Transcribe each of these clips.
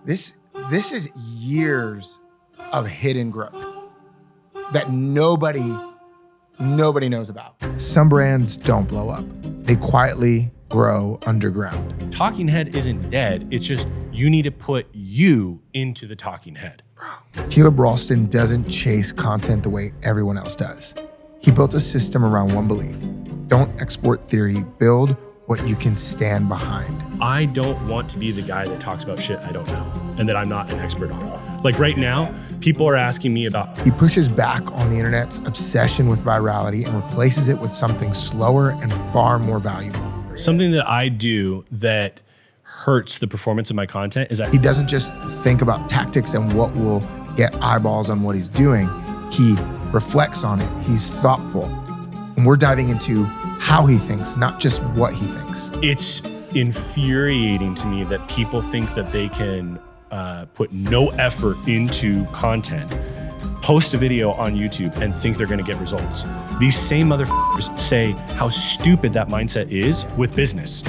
This is years of hidden growth that nobody knows about. Some brands don't blow up. They quietly grow underground. Talking head isn't dead. It's just you need to put you into the talking head. Caleb Ralston doesn't chase content the way everyone else does. He built a system around one belief. Don't export theory, build what you can stand behind. I don't want to be the guy that talks about shit I don't know and that I'm not an expert on. Like right now, people are asking me about. He pushes back on the internet's obsession with virality and replaces it with something slower and far more valuable. Something that I do that hurts the performance of my content is that he doesn't just think about tactics and what will get eyeballs on what he's doing. He reflects on it. He's thoughtful. And we're diving into how he thinks, not just what he thinks. It's infuriating to me that people think that they can put no effort into content, post a video on YouTube and think they're gonna get results. These same motherfuckers say how stupid that mindset is with business.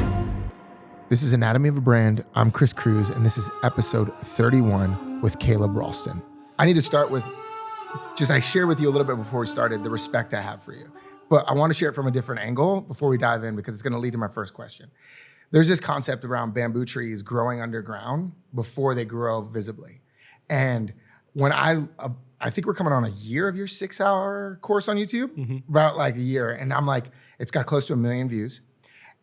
This is Anatomy of a Brand. I'm Chris Cruz, and this is episode 31 with Caleb Ralston. I need to start with, I shared with you a little bit before we started the respect I have for you. But I want to share it from a different angle before we dive in because it's going to lead to my first question. There's this concept around bamboo trees growing underground before they grow visibly. And when I think we're coming on a year of your 6-hour course on YouTube, about like a year. And I'm like, it's got close to 1 million views.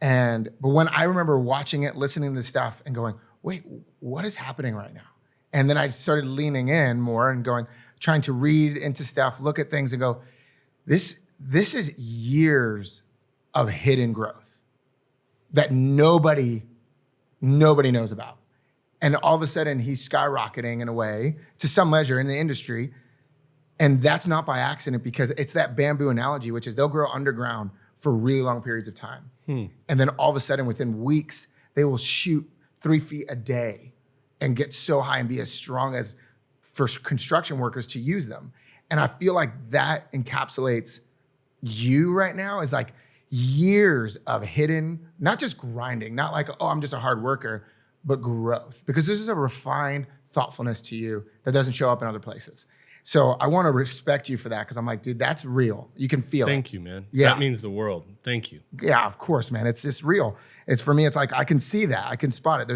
But when I remember watching it, listening to stuff and going, wait, what is happening right now? And then I started leaning in more and trying to read into stuff, look at things and go, this is years of hidden growth that nobody knows about. And all of a sudden he's skyrocketing in a way to some measure in the industry. And that's not by accident because it's that bamboo analogy, which is they'll grow underground for really long periods of time. And then all of a sudden within weeks, they will shoot 3 feet a day and get so high and be as strong as for construction workers to use them. And I feel like that encapsulates you right now is like years of hidden, not just grinding, not like, oh, I'm just a hard worker, but growth. Because this is a refined thoughtfulness to you that doesn't show up in other places. So I want to respect you for that because I'm like, dude, that's real. You can feel it. Thank you, man. Yeah. That means the world. Thank you. Yeah, of course, man. It's just real. It's for me, it's like I can see that. I can spot it.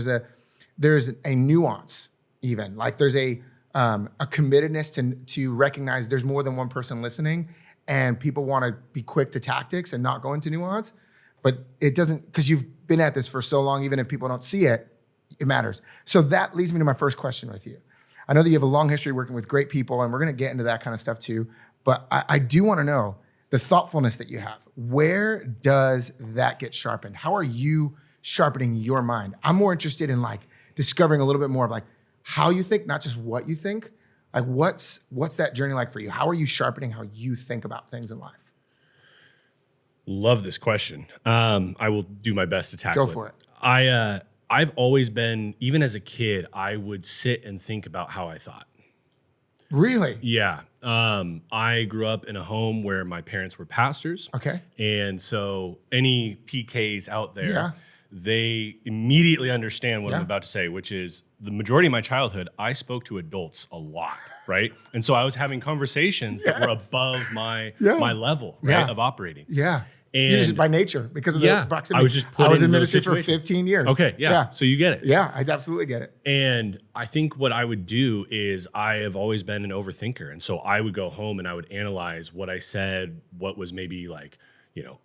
There's a nuance even. Like there's a committedness to recognize there's more than one person listening and people want to be quick to tactics and not go into nuance. But it doesn't, because you've been at this for so long, even if people don't see it, it matters. So that leads me to my first question with you. I know that you have a long history working with great people, and we're going to get into that kind of stuff too. But I do want to know the thoughtfulness that you have. Where does that get sharpened? How are you sharpening your mind? I'm more interested in like discovering a little bit more of like how you think, not just what you think. Like what's that journey like for you? How are you sharpening how you think about things in life? Love this question. I will do my best to tackle it. Go for it. I've always been, even as a kid, I would sit and think about how I thought. Really? Yeah. I grew up in a home where my parents were pastors. Okay. And so any PKs out there, Yeah. they immediately understand what I'm about to say, which is the majority of my childhood, I spoke to adults a lot, right? And so I was having conversations that were above my level, right, of operating. Yeah. And you just by nature, because of the proximity. I was just put I was in in those ministry for situations. 15 years. Okay, yeah. So you get it. Yeah, I absolutely get it. And I think what I would do is I have always been an overthinker. And so I would go home and I would analyze what I said, what was maybe like,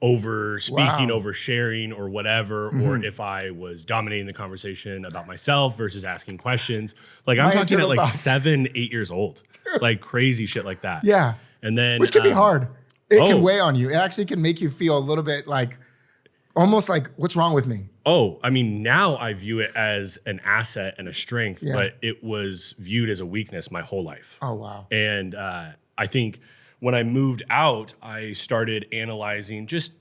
over speaking, over sharing or whatever, or if I was dominating the conversation about myself versus asking questions. Like I'm talking at like 7, 8 years old, like crazy shit like that. Yeah. And then, which can be hard. It can weigh on you. It actually can make you feel a little bit like, almost like, what's wrong with me? Oh, I mean, now I view it as an asset and a strength, but it was viewed as a weakness my whole life. Oh, wow. And I think when I moved out, I started analyzing just,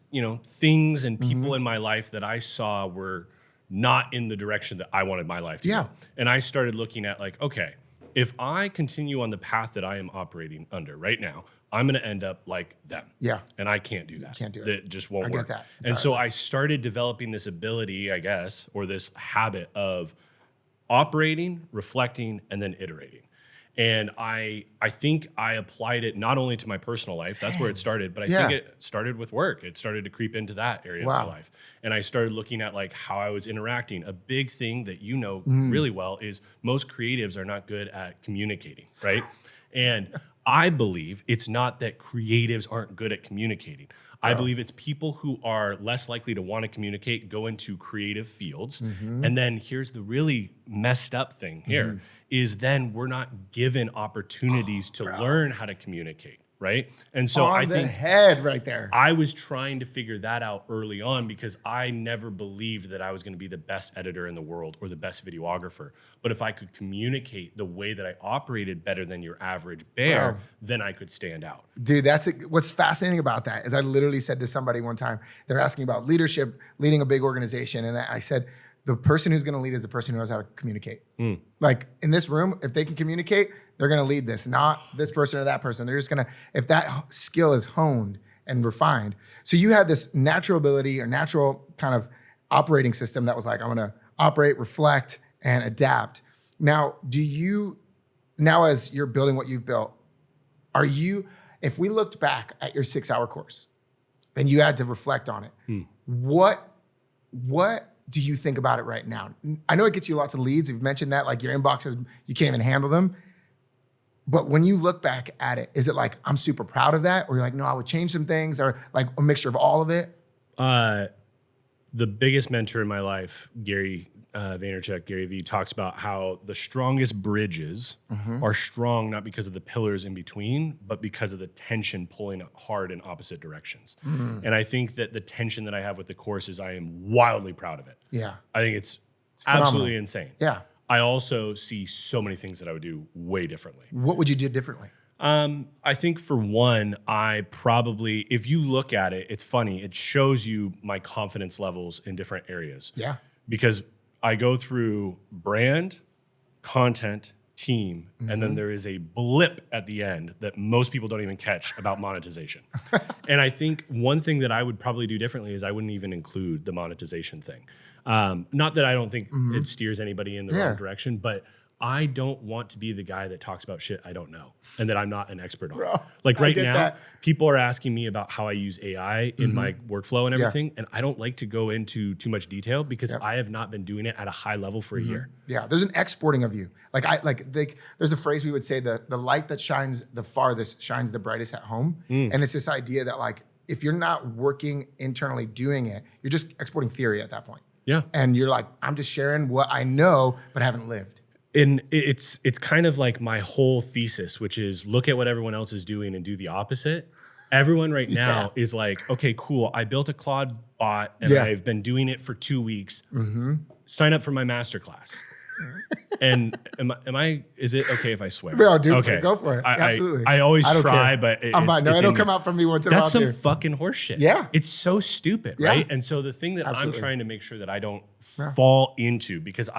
things and people in my life that I saw were not in the direction that I wanted my life to go. And I started looking at like, okay, if I continue on the path that I am operating under right now, I'm going to end up like them. Yeah. And I can't do that. You can't do it. It just won't work. I get that entirely. And so I started developing this ability, I guess, or this habit of operating, reflecting, and then iterating. And I think I applied it not only to my personal life, that's where it started, but I think it started with work. It started to creep into that area of my life. And I started looking at like how I was interacting. A big thing that you know really well is most creatives are not good at communicating, right? And I believe it's not that creatives aren't good at communicating. I believe it's people who are less likely to want to communicate, go into creative fields. And then here's the really messed up thing here is then we're not given opportunities to learn how to communicate, right? And so I think head right there. I was trying to figure that out early on because I never believed that I was going to be the best editor in the world or the best videographer. But if I could communicate the way that I operated better than your average bear, then I could stand out. Dude, what's fascinating about that is I literally said to somebody one time, they're asking about leadership, leading a big organization. And I said, the person who's going to lead is the person who knows how to communicate. Like in this room, if they can communicate, they're going to lead this, not this person or that person. They're just going to, if that skill is honed and refined. So you had this natural ability or natural kind of operating system that was like, I'm going to operate, reflect, and adapt. Now, as you're building what you've built, if we looked back at your 6-hour course and you had to reflect on it, what do you think about it right now? I know it gets you lots of leads. You've mentioned that, like your inbox says you can't even handle them. But when you look back at it, is it like, I'm super proud of that? Or you're like, no, I would change some things, or like a mixture of all of it? The biggest mentor in my life, Gary Vaynerchuk, Gary V, talks about how the strongest bridges are strong not because of the pillars in between, but because of the tension pulling hard in opposite directions. And I think that the tension that I have with the course is I am wildly proud of it. Yeah. I think it's absolutely insane. Yeah. I also see so many things that I would do way differently. What would you do differently? I think for one, if you look at it, it's funny. It shows you my confidence levels in different areas. Yeah. Because I go through brand, content, team, and then there is a blip at the end that most people don't even catch about monetization. And I think one thing that I would probably do differently is I wouldn't even include the monetization thing. Not that I don't think it steers anybody in the wrong direction, but I don't want to be the guy that talks about shit I don't know and that I'm not an expert on. Bro, like right now, people are asking me about how I use AI in my workflow and everything. And I don't like to go into too much detail because I have not been doing it at a high level for a year. Yeah, there's an exporting of you. There's a phrase we would say, the light that shines the farthest shines the brightest at home. And it's this idea that like, if you're not working internally doing it, you're just exporting theory at that point. Yeah. And you're like, I'm just sharing what I know, but haven't lived. And it's kind of like my whole thesis, which is look at what everyone else is doing and do the opposite. Everyone right now is like, okay, cool. I built a Claude bot and I've been doing it for 2 weeks. Sign up for my masterclass. And is it okay if I swear? Bro, go for it. Absolutely. I always try, but it'll come out from me once in a while. That's some fucking horseshit. Yeah. It's so stupid, right? And so the thing that I'm trying to make sure that I don't fall into, because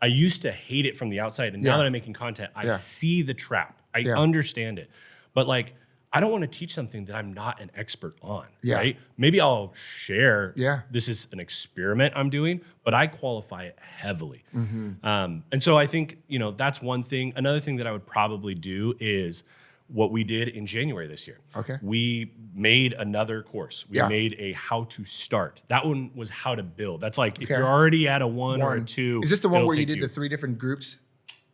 I used to hate it from the outside, and now that I'm making content, I see the trap. I understand it. But like, I don't want to teach something that I'm not an expert on, right? Maybe I'll share, this is an experiment I'm doing, but I qualify it heavily. And so I think, that's one thing. Another thing that I would probably do is what we did in January this year. Okay. We made another course. We made a how to start. That one was how to build. That's like, if you're already at a one or a 2. Is this the one where you did the 3 different groups?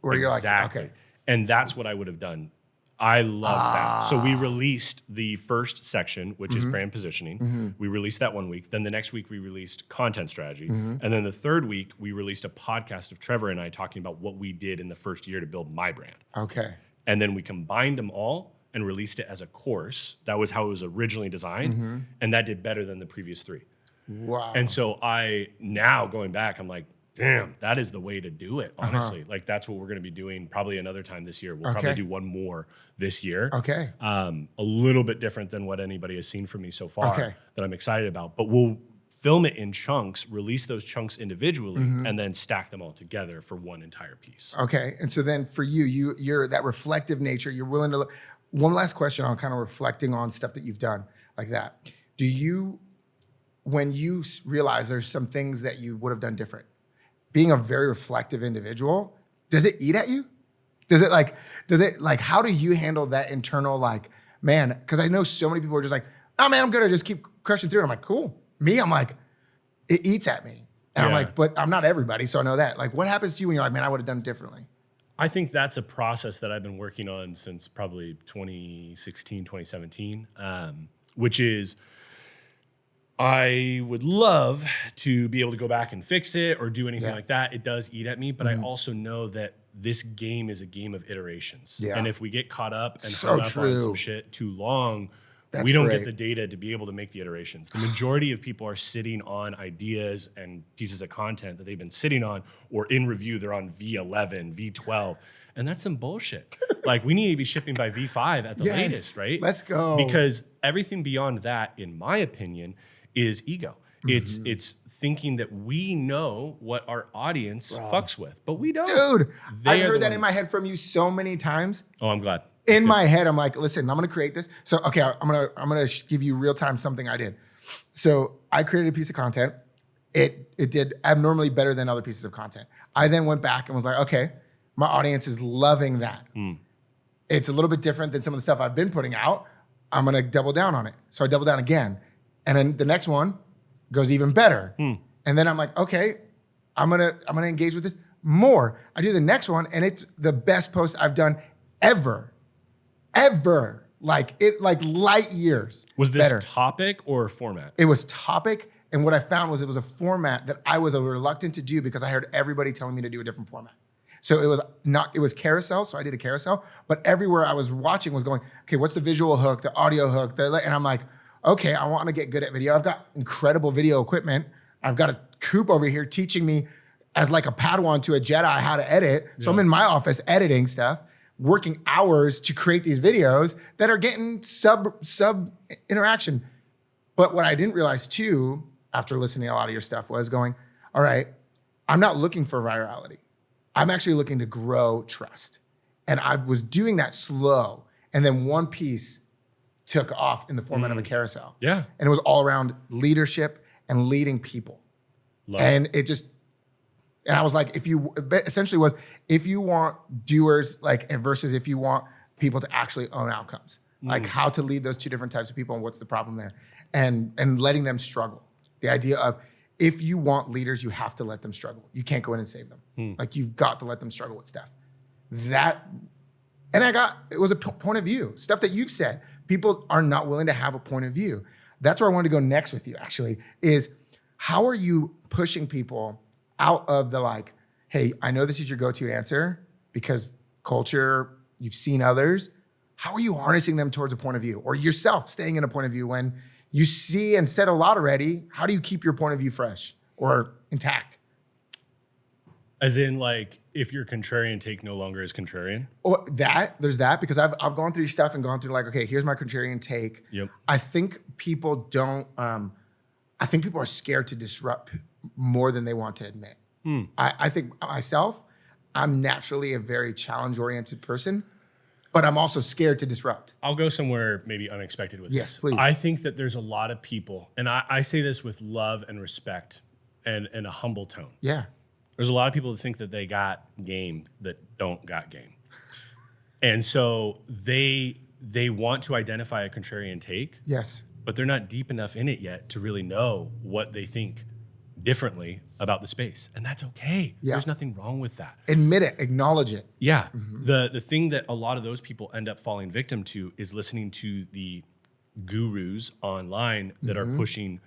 Where you're like, okay. And that's what I would have done. I love that. So we released the first section, which is brand positioning. We released that 1 week. Then the next week we released content strategy. And then the third week we released a podcast of Trevor and I talking about what we did in the first year to build my brand. Okay. And then we combined them all and released it as a course. That was how it was originally designed. And that did better than the previous 3. Wow. And so now going back, I'm like, damn, that is the way to do it, honestly. Like, that's what we're going to be doing probably another time this year. We'll probably do one more this year. Okay. A little bit different than what anybody has seen from me so far that I'm excited about. But we'll film it in chunks, release those chunks individually, and then stack them all together for one entire piece. Okay. And so then for you're that reflective nature, you're willing to look. One last question on kind of reflecting on stuff that you've done like that. When you realize there's some things that you would have done different, being a very reflective individual, does it eat at you? Does it like, how do you handle that internal, like, man, because I know so many people are just like, oh man, I'm gonna just keep crushing through it. I'm like, cool. Me, I'm like, it eats at me. And I'm like, but I'm not everybody, so I know that. Like, what happens to you when you're like, man, I would have done it differently? I think that's a process that I've been working on since probably 2016, 2017, which is I would love to be able to go back and fix it or do anything like that. It does eat at me, but I also know that this game is a game of iterations. Yeah. And if we get caught up and hung up on some shit too long, we don't get the data to be able to make the iterations. The majority of people are sitting on ideas and pieces of content that they've been sitting on, or in review, they're on V11, V12. And that's some bullshit. Like, we need to be shipping by V5 at the latest, right? Let's go. Because everything beyond that, in my opinion, is ego. It's thinking that we know what our audience fucks with, but we don't. Dude, I've heard that in my head from you so many times. Oh, I'm glad. In my head, I'm like, listen, I'm gonna create this. So, okay, I'm gonna give you real time something I did. So I created a piece of content. It did abnormally better than other pieces of content. I then went back and was like, okay, my audience is loving that. It's a little bit different than some of the stuff I've been putting out. I'm gonna double down on it. So I double down again. And then the next one goes even better. And then I'm like, okay, I'm gonna engage with this more. I do the next one, and it's the best post I've done ever. Like light years. Was this better. Topic or format? It was topic. And what I found was it was a format that I was reluctant to do because I heard everybody telling me to do a different format. So it was carousel. So I did a carousel, but everywhere I was watching was going, okay, what's the visual hook, the audio hook? And I'm like, okay, I want to get good at video. I've got incredible video equipment. I've got a Coop over here teaching me as like a Padawan to a Jedi how to edit. So I'm in my office editing stuff, working hours to create these videos that are getting sub interaction. But what I didn't realize too, after listening to a lot of your stuff, was going, all right, I'm not looking for virality. I'm actually looking to grow trust. And I was doing that slow. And then one piece took off in the format of a carousel. Yeah. And it was all around leadership and leading people. And I was like, if you want doers, like, versus if you want people to actually own outcomes, like how to lead those two different types of people and what's the problem there, and letting them struggle. The idea of, if you want leaders, you have to let them struggle. You can't go in and save them. Like, you've got to let them struggle with stuff. It was a point of view, stuff that you've said. People are not willing to have a point of view. That's where I wanted to go next with you, actually, is how are you pushing people out of the, like, hey, I know this is your go-to answer because culture, you've seen others. How are you harnessing them towards a point of view, or yourself staying in a point of view when you see and said a lot already? How do you keep your point of view fresh or intact? As in, like, if your contrarian take no longer is contrarian? Or there's that, because I've gone through your stuff and gone through, like, okay, here's my contrarian take. Yep. I think people are scared to disrupt more than they want to admit. I think myself, I'm naturally a very challenge-oriented person, but I'm also scared to disrupt. I'll go somewhere maybe unexpected with this. Yes, please. I think that there's a lot of people, and I say this with love and respect and a humble tone. Yeah. There's a lot of people that think that they got game that don't got game. And so they want to identify a contrarian take. Yes. But they're not deep enough in it yet to really know what they think differently about the space. And that's okay. Yeah. There's nothing wrong with that. Admit it, acknowledge it. Yeah. The thing that a lot of those people end up falling victim to is listening to the gurus online that are pushing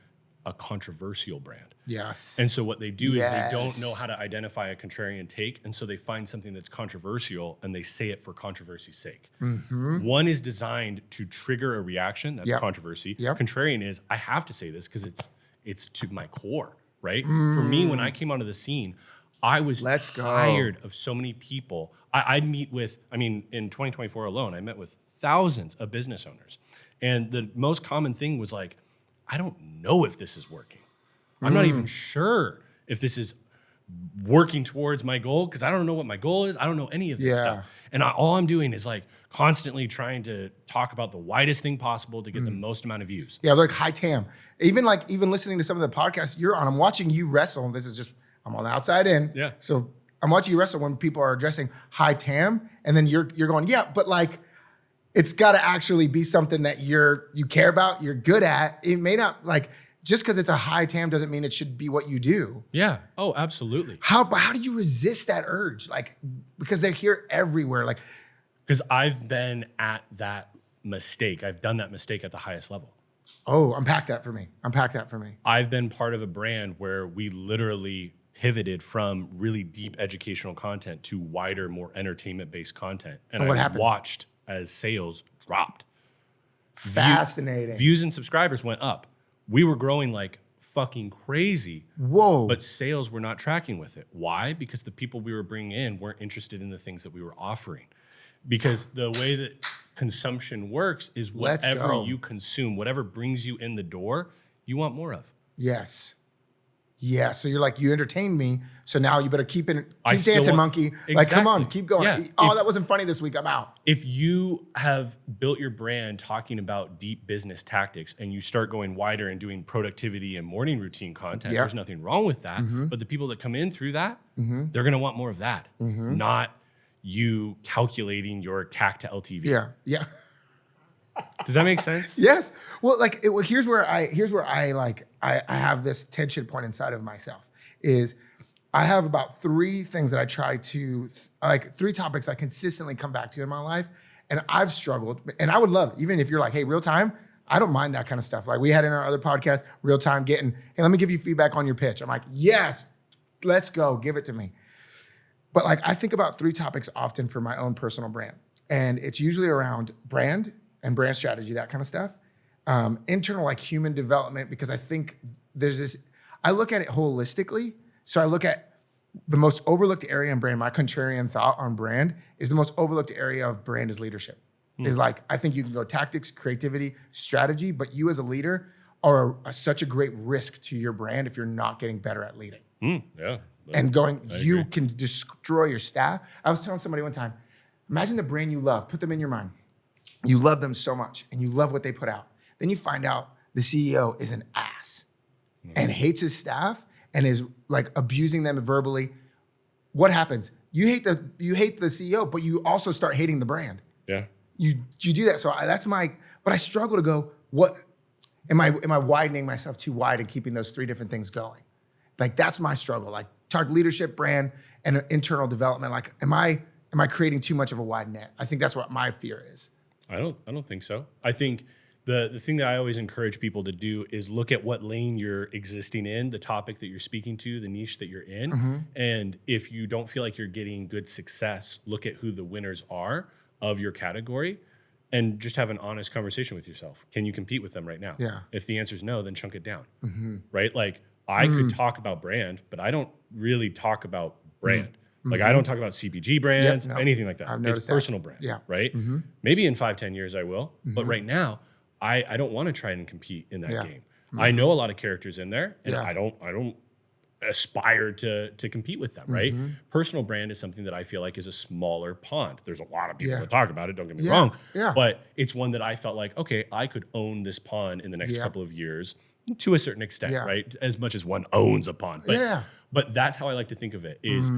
a controversial brand. Yes. And so what they do is they don't know how to identify a contrarian take. And so they find something that's controversial and they say it for controversy's sake. One is designed to trigger a reaction. That's controversy. Contrarian is, I have to say this because it's to my core, right? For me, when I came onto the scene, I was tired of so many people. I'd meet with, in 2024 alone, I met with thousands of business owners. And the most common thing was like, I don't know if this is working. I'm not even sure if this is working towards my goal because I don't know what my goal is. I don't know any of this stuff. And all I'm doing is like constantly trying to talk about the widest thing possible to get the most amount of views. Yeah, like high TAM. Even listening to some of the podcasts you're on, I'm watching you wrestle. This is just, I'm on the outside in. Yeah. So I'm watching you wrestle when people are addressing high TAM, and then you're going, yeah, but like, it's got to actually be something that you care about, you're good at. It may not, like, just because it's a high TAM doesn't mean it should be what you do. Yeah. Oh, absolutely. But how do you resist that urge? Like, because they're here everywhere. Like, because I've been at that mistake. I've done that mistake at the highest level. oh, unpack that for me. I've been part of a brand where we literally pivoted from really deep educational content to wider, more entertainment-based content. And what I happened? watched as sales dropped. Fascinating. Views and subscribers went up. We were growing like fucking crazy. Whoa. But sales were not tracking with it. Why? Because the people we were bringing in weren't interested in the things that we were offering. Because the way that consumption works is whatever you consume, whatever brings you in the door, you want more of. Yes. Yeah. So you're like, you entertained me. So now you better keep dancing, monkey. Like, come on, keep going. Yeah. That wasn't funny this week. I'm out. If you have built your brand talking about deep business tactics and you start going wider and doing productivity and morning routine content, there's nothing wrong with that. But the people that come in through that, they're going to want more of that, not you calculating your CAC to LTV. Yeah. Yeah. Does that make sense? Yes. Well, like, here's where I have this tension point inside of myself is I have about three things that I try to, three topics I consistently come back to in my life. And I've struggled, and I would love, even if you're like, hey, real time, I don't mind that kind of stuff. Like we had in our other podcast, real time hey, let me give you feedback on your pitch. I'm like, yes, let's go, give it to me. But like, I think about three topics often for my own personal brand. And it's usually around brand and brand strategy, that kind of stuff. Internal, like human development, because I think I look at it holistically. So I look at the most overlooked area in brand. My contrarian thought on brand is the most overlooked area of brand is leadership. Is like, I think you can go tactics, creativity, strategy, but you as a leader are such a great risk to your brand if you're not getting better at leading. Yeah. And you can destroy your staff. I was telling somebody one time, imagine the brand you love, put them in your mind. You love them so much and you love what they put out. Then you find out the CEO is an ass and hates his staff and is like abusing them verbally. What happens? You hate the CEO, but you also start hating the brand. Yeah. You do that. So but I struggle to go, what am I widening myself too wide and keeping those three different things going? Like that's my struggle. Like target leadership, brand, and internal development. Like, am I creating too much of a wide net? I think that's what my fear is. I don't think so. I think the thing that I always encourage people to do is look at what lane you're existing in, the topic that you're speaking to, the niche that you're in. And if you don't feel like you're getting good success, look at who the winners are of your category and just have an honest conversation with yourself. Can you compete with them right now? Yeah. If the answer is no, then chunk it down. Right? Like I could talk about brand, but I don't really talk about brand. Like I don't talk about CPG brands, anything like that. It's personal brand, right? Maybe in 5-10 years I will, but right now I don't want to try and compete in that game. I know a lot of characters in there, and I don't aspire to compete with them, right? Personal brand is something that I feel like is a smaller pond. There's a lot of people that talk about it, don't get me wrong, but it's one that I felt like, okay, I could own this pond in the next couple of years to a certain extent, right? As much as one owns a pond. But that's how I like to think of it is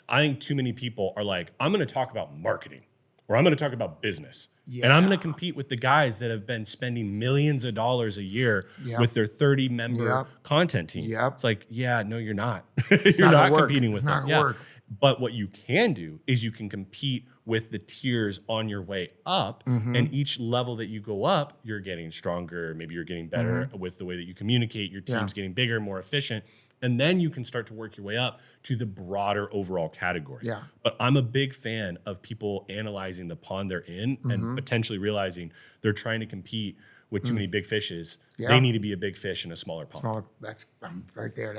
I think too many people are like, I'm going to talk about marketing or I'm going to talk about business. And I'm going to compete with the guys that have been spending millions of dollars a year with their 30-member content team. It's like, no, you're not. You're not competing with them. But what you can do is you can compete with the tiers on your way up. And each level that you go up, you're getting stronger. Maybe you're getting better with the way that you communicate. Your team's getting bigger, more efficient. And then you can start to work your way up to the broader overall category. But I'm a big fan of people analyzing the pond they're in and potentially realizing they're trying to compete with too many big fishes. They need to be a big fish in a smaller pond. That's right there.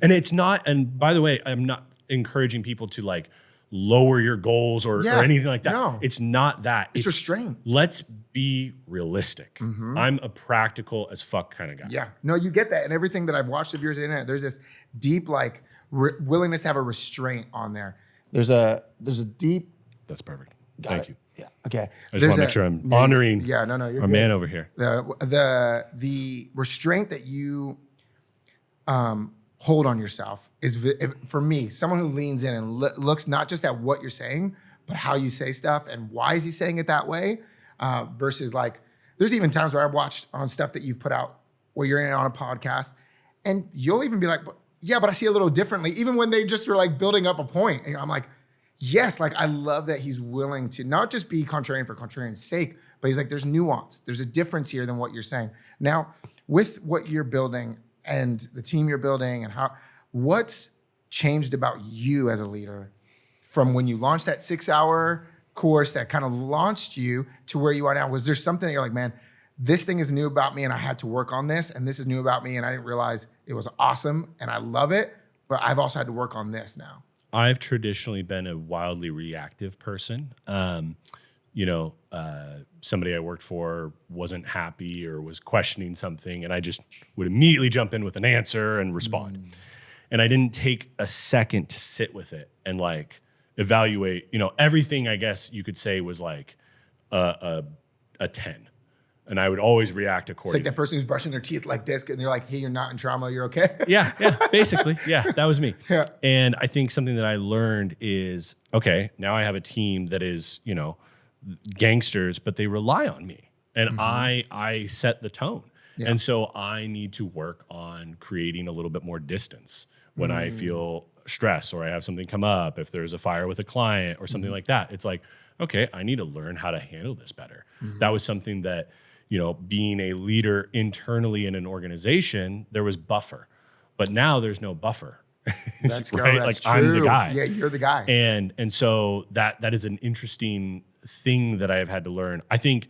And it's not, and by the way, I'm not encouraging people to like lower your goals or anything like that. No. It's not that. It's restraint. Let's be realistic. I'm a practical as fuck kind of guy. Yeah. No, you get that. And everything that I've watched of yours in it, there's this deep like willingness to have a restraint on there. There's a deep. That's perfect. Thank you. Yeah. Okay. I just want to make sure I'm honoring you're our good. man over here. The restraint that you hold on yourself for me, someone who leans in and looks not just at what you're saying, but how you say stuff and why is he saying it that way, versus like, there's even times where I've watched on stuff that you've put out where you're in on a podcast and you'll even be like, yeah, but I see a little differently, even when they just are like building up a point. And I'm like, yes, like I love that he's willing to not just be contrarian for contrarian's sake, but he's like, there's nuance. There's a difference here than what you're saying. Now, with what you're building and the team you're building and what's changed about you as a leader from when you launched that 6-hour course that kind of launched you to where you are now? Was there something that you're like, man, this thing is new about me and I had to work on this, and this is new about me and I didn't realize it was awesome and I love it, but I've also had to work on this now? I've traditionally been a wildly reactive person. Somebody I worked for wasn't happy or was questioning something, and I just would immediately jump in with an answer and respond. And I didn't take a second to sit with it and like evaluate, everything I guess you could say was like a 10. And I would always react accordingly. It's like that person who's brushing their teeth like this, and they're like, hey, you're not in trauma, you're okay? Yeah, basically. Yeah, that was me. Yeah. And I think something that I learned is, okay, now I have a team that is, gangsters, but they rely on me. And I set the tone. Yeah. And so I need to work on creating a little bit more distance when I feel stress or I have something come up, if there's a fire with a client or something like that. It's like, okay, I need to learn how to handle this better. That was something that, being a leader internally in an organization, there was buffer, but now there's no buffer. That's right. That's like true. I'm the guy. Yeah, you're the guy. And so that is an interesting thing that I have had to learn. I think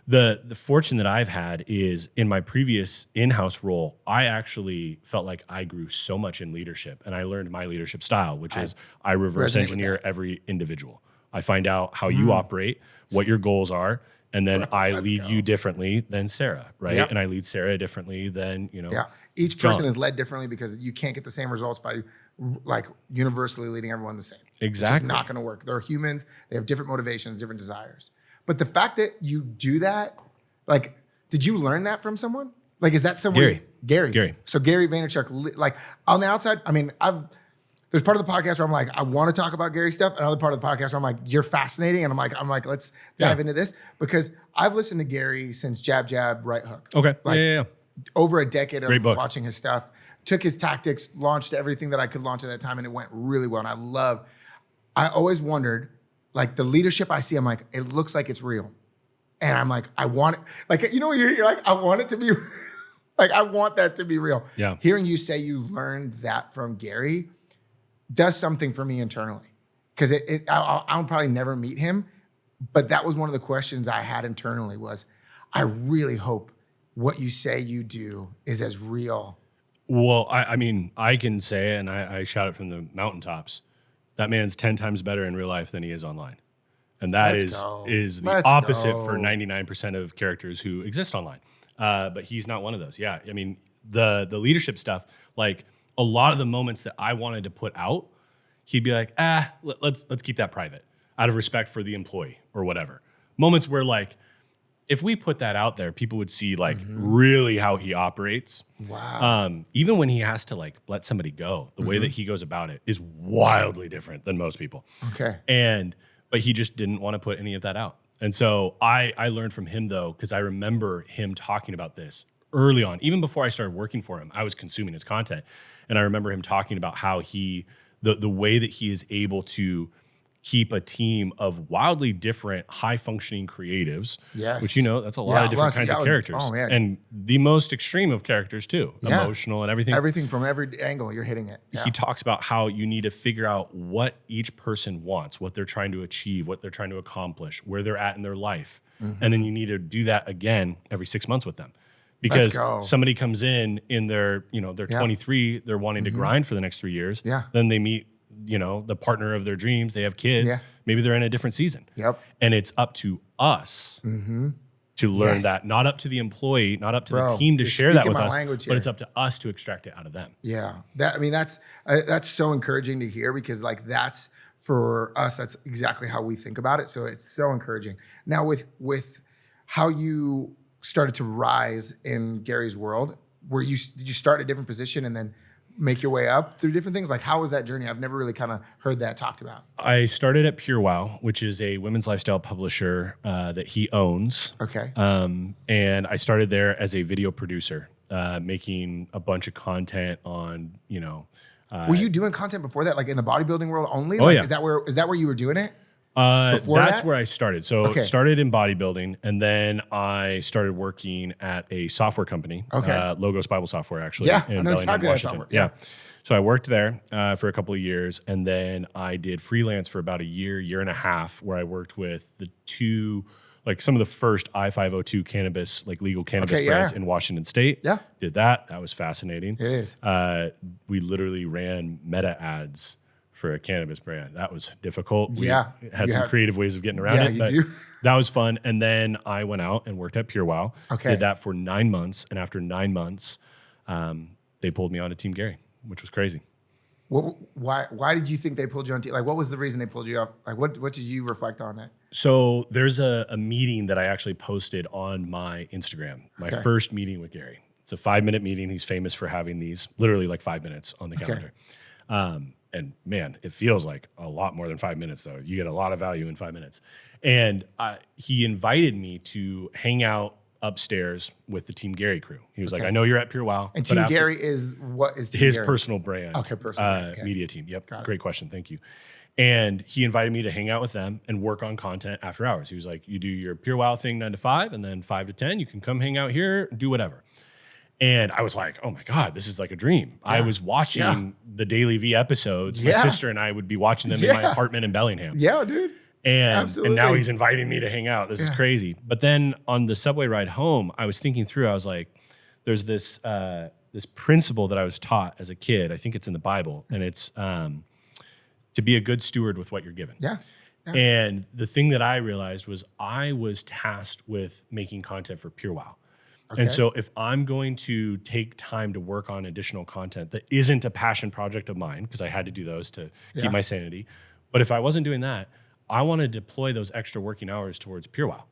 the fortune that I've had is in my previous in-house role, I actually felt like I grew so much in leadership, and I learned my leadership style, which is I reverse engineer every individual. I find out how you operate, what your goals are, and then I lead you differently than Sarah, right? Yep. And I lead Sarah differently than, Yeah. Each person is led differently because you can't get the same results by like universally leading everyone the same. Exactly. It's just not going to work. They're humans. They have different motivations, different desires. But the fact that you do that, like, did you learn that from someone? Like, is that someone? Gary. So Gary Vaynerchuk, like on the outside, I mean, there's part of the podcast where I'm like, I want to talk about Gary stuff. Another part of the podcast where I'm like, you're fascinating. And I'm like, let's dive into this, because I've listened to Gary since Jab, Jab, Right Hook. Okay. Like, over a decade of watching his stuff, took his tactics, launched everything that I could launch at that time. And it went really well. And I always wondered, like the leadership I see, I'm like, it looks like it's real. And I'm like, I want it. Like, you're like, I want it to be like, I want that to be real. Yeah. Hearing you say you learned that from Gary does something for me internally, because I'll probably never meet him, but that was one of the questions I had internally was, I really hope what you say you do is as real. Well, I mean, I can say it, and I shout it from the mountaintops, that man's 10 times better in real life than he is online. And that is the opposite for 99% of characters who exist online. But he's not one of those. Yeah, I mean, the leadership stuff, like, a lot of the moments that I wanted to put out, he'd be like, let's keep that private out of respect for the employee or whatever. Moments where, like, if we put that out there, people would see like really how he operates. Wow. Even when he has to like let somebody go, the way that he goes about it is wildly different than most people. Okay. But he just didn't want to put any of that out. And so I learned from him though, because I remember him talking about this early on. Even before I started working for him, I was consuming his content. And I remember him talking about how the way that he is able to keep a team of wildly different, high-functioning creatives, which, that's a lot of different kinds of characters. Oh, yeah. And the most extreme of characters, too, emotional and everything. Everything from every angle, you're hitting it. Yeah. He talks about how you need to figure out what each person wants, what they're trying to achieve, what they're trying to accomplish, where they're at in their life. And then you need to do that again every 6 months with them. Because somebody comes in their, they're 23, they're wanting to grind for the next 3 years. Yeah. Then they meet, the partner of their dreams, they have kids. Yeah. Maybe they're in a different season. Yep. And it's up to us to learn that, not up to the employee, not up to the team to share that with us, but it's up to us to extract it out of them. Yeah. That's so encouraging to hear, because like that's for us, that's exactly how we think about it. So it's so encouraging. Now with how you started to rise in Gary's world, did you start a different position and then make your way up through different things? Like, how was that journey? I've never really kind of heard that talked about. I started at Pure Wow, which is a women's lifestyle publisher that he owns. Okay. And I started there as a video producer, making a bunch of content on, were you doing content before that, like in the bodybuilding world only? Oh, yeah. Is that where you were doing it? That's that? where I started. So started in bodybuilding, and then I started working at a software company, Logos Bible Software, actually. Yeah, in I know exactly that software. Yeah. So I worked there for a couple of years, and then I did freelance for about a year and a half, where I worked with the two, like some of the first I-502 cannabis, like legal cannabis brands in Washington State. Yeah. Did that. That was fascinating. It is. We literally ran meta ads for a cannabis brand. That was difficult. We had some creative ways of getting around it. But that was fun. And then I went out and worked at Pure Wow. Did that for 9 months. And after 9 months, they pulled me on to Team Gary, which was crazy. Why did you think they pulled you on? Like, what was the reason they pulled you up? Like, what did you reflect on that? So there's a meeting that I actually posted on my Instagram, my first meeting with Gary. It's a 5-minute meeting. He's famous for having these literally like 5 minutes on the calendar. And man, it feels like a lot more than 5 minutes though. You get a lot of value in 5 minutes. And he invited me to hang out upstairs with the Team Gary crew. He was like, I know you're at Pure Wow. And Team Gary is what is Team his Gary? Personal brand. Okay, personal brand. Media team. Yep. Great question. Thank you. And he invited me to hang out with them and work on content after hours. He was like, you do your Pure Wow thing 9 to 5, and then 5 to 10, you can come hang out here, do whatever. And I was like, oh my God, this is like a dream. I was watching the Daily V episodes. My sister and I would be watching them in my apartment in Bellingham. Yeah, dude. And now he's inviting me to hang out. This is crazy. But then on the subway ride home, I was thinking through, I was like, there's this this principle that I was taught as a kid. I think it's in the Bible. And it's to be a good steward with what you're given. Yeah. And the thing that I realized was I was tasked with making content for Pure Wow. And so if I'm going to take time to work on additional content that isn't a passion project of mine, because I had to do those to keep my sanity, but if I wasn't doing that, I want to deploy those extra working hours towards Pure Wow,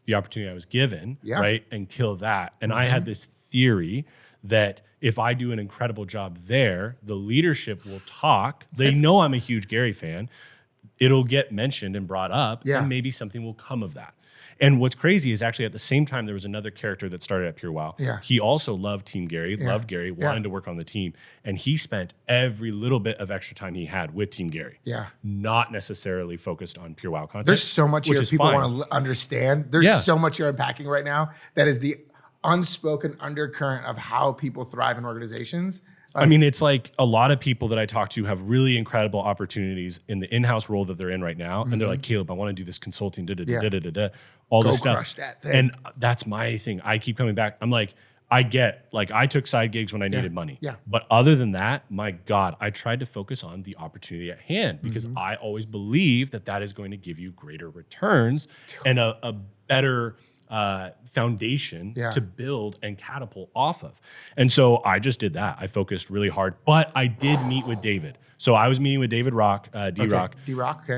the opportunity I was given, right, and kill that. And I had this theory that if I do an incredible job there, the leadership will talk. They know I'm a huge Gary fan. It'll get mentioned and brought up, and maybe something will come of that. And what's crazy is actually at the same time, there was another character that started at Pure Wow. He also loved Team Gary, loved Gary, wanted to work on the team. And he spent every little bit of extra time he had with Team Gary. Not necessarily focused on Pure Wow content. There's so much here people want to understand. There's so much you're unpacking right now that is the unspoken undercurrent of how people thrive in organizations. I mean, it's like a lot of people that I talk to have really incredible opportunities in the in-house role that they're in right now. And they're like, Caleb, I want to do this consulting, all this stuff. Crush that thing. And that's my thing. I keep coming back. I'm like, I took side gigs when I needed money. But other than that, my God, I tried to focus on the opportunity at hand because I always believe that that is going to give you greater returns and a better foundation to build and catapult off of. And so I just did that. I focused really hard, but I did meet with David. So I was meeting with David Rock, D-Rock,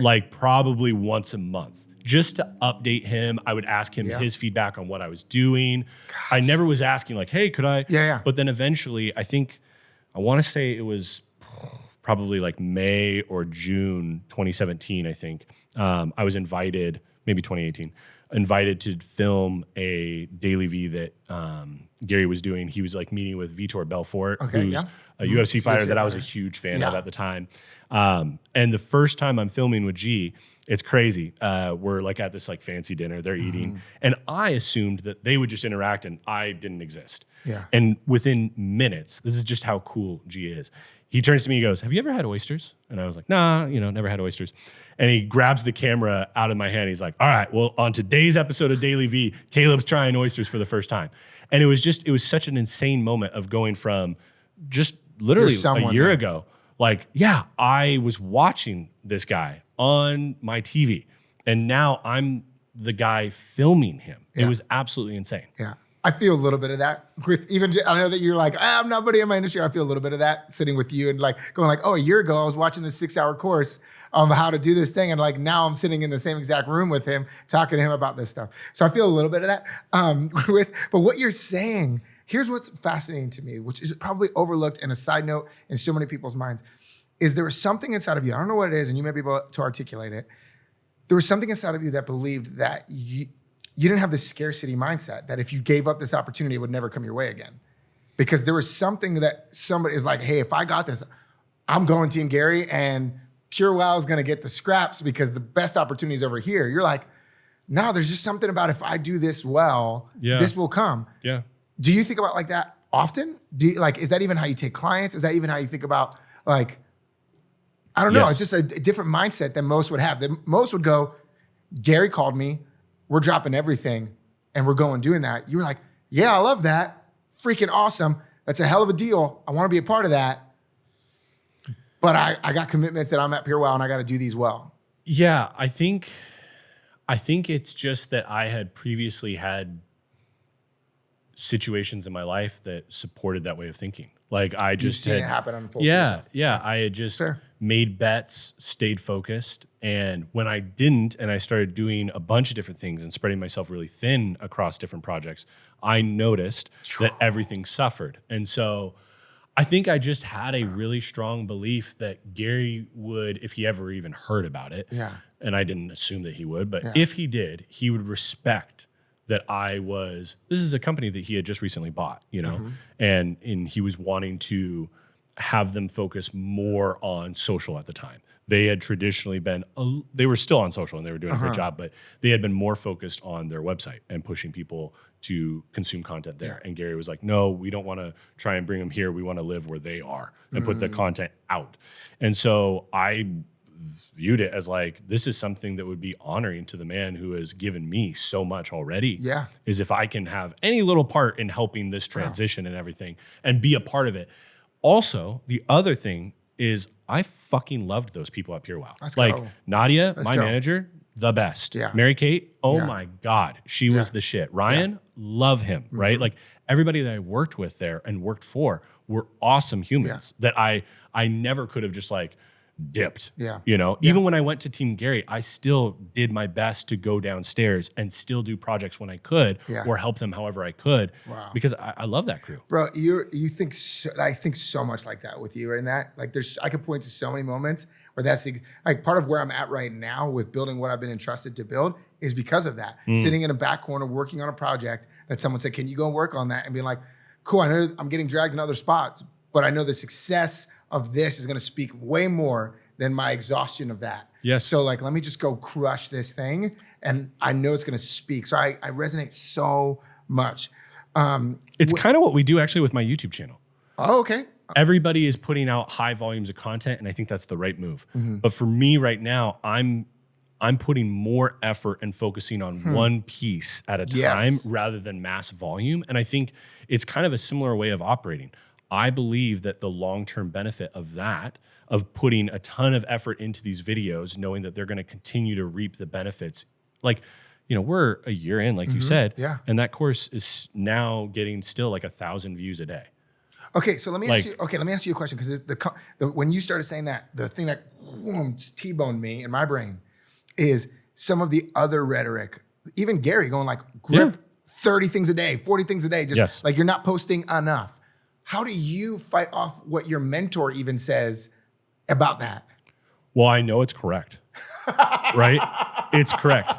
like probably once a month. Just to update him, I would ask him his feedback on what I was doing. I never was asking like, hey, could I? But then eventually, I want to say it was probably like May or June 2017, I think. I was invited, maybe 2018, invited to film a Daily V that Gary was doing. He was like meeting with Vitor Belfort, who's a UFC fighter that I was a huge fan of at the time. And the first time I'm filming with G, it's crazy. We're like at this like fancy dinner, they're eating. And I assumed that they would just interact and I didn't exist. And within minutes, this is just how cool G is. He turns to me, he goes, have you ever had oysters? And I was like, nah, never had oysters. And he grabs the camera out of my hand. He's like, all right, well, on today's episode of Daily V, Caleb's trying oysters for the first time. And it was such an insane moment of going from just literally a year ago, like, I was watching this guy on my TV and now I'm the guy filming him. It was absolutely insane. I feel a little bit of that with even, I know that you're like, I'm nobody in my industry. I feel a little bit of that sitting with you and like going like, oh, a year ago I was watching this 6-hour course on how to do this thing. And like, now I'm sitting in the same exact room with him, talking to him about this stuff. So I feel a little bit of that but what you're saying Here's what's fascinating to me, which is probably overlooked and a side note in so many people's minds, is there was something inside of you, I don't know what it is, and you may be able to articulate it. There was something inside of you that believed that you didn't have this scarcity mindset, that if you gave up this opportunity, it would never come your way again. Because there was something that somebody is like, hey, if I got this, I'm going Team Gary, and Pure Wow is gonna get the scraps because the best opportunity is over here. You're like, no, there's just something about if I do this well, this will come. Yeah. Do you think about like that often? Is that even how you take clients? Is that even how you think about like, I don't know. Yes. It's just a different mindset than most would have. Most would go, Gary called me, we're dropping everything and we're going doing that. You were like, yeah, I love that. Freaking awesome. That's a hell of a deal. I want to be a part of that. But I got commitments that I'm at Pure Wow and I got to do these well. Yeah, I think it's just that I had previously had situations in my life that supported that way of thinking. Like I just You've seen had, it happen unfold. yeah. I had just Fair. made bets, stayed focused, and when I didn't, and I started doing a bunch of different things and spreading myself really thin across different projects, I noticed that everything suffered. And so I think I just had a really strong belief that Gary would, if he ever even heard about it, and I didn't assume that he would, but if he did, he would respect that this is a company that he had just recently bought, you know, and he was wanting to have them focus more on social at the time. They had traditionally been, they were still on social and they were doing a great job, but they had been more focused on their website and pushing people to consume content there. And Gary was like, no, we don't want to try and bring them here. We want to live where they are and put the content out. And so I viewed it as like, this is something that would be honoring to the man who has given me so much already. Yeah. Is if I can have any little part in helping this transition and everything and be a part of it. Also, the other thing is I fucking loved those people at Pure Wow. Let's like go. Nadia, Let's my go. manager, the best. Yeah. Mary Kate, oh Yeah. my God, she was the shit. Ryan, love him, right? Like everybody that I worked with there and worked for were awesome humans that I never could have just like dipped. Yeah. You know, even when I went to Team Gary, I still did my best to go downstairs and still do projects when I could or help them however I could. Wow. Because I love that crew. Bro, you think I think so much like that with you, and that like I could point to so many moments where that's like part of where I'm at right now with building what I've been entrusted to build is because of that. Sitting in a back corner working on a project that someone said, "Can you go and work on that?" and being like, "Cool, I know I'm getting dragged in other spots, but I know the success of this is going to speak way more than my exhaustion of that." Yes. So like, let me just go crush this thing, and I know it's going to speak. So I resonate so much. It's kind of what we do actually with my YouTube channel. Oh, okay. Everybody is putting out high volumes of content, and I think that's the right move. But for me right now, I'm putting more effort and focusing on one piece at a time rather than mass volume. And I think it's kind of a similar way of operating. I believe that the long-term benefit of that, of putting a ton of effort into these videos, knowing that they're going to continue to reap the benefits, like, you know, we're a year in, like you said, and that course is now getting still like 1,000 views a day. Okay, so let me ask you. Okay, let me ask you a question because when you started saying that, the thing that T-boned me in my brain is some of the other rhetoric. Even Gary going like, grip 30 things a day, 40 things a day, just like you're not posting enough. How do you fight off what your mentor even says about that? Well, I know it's correct, right? It's correct.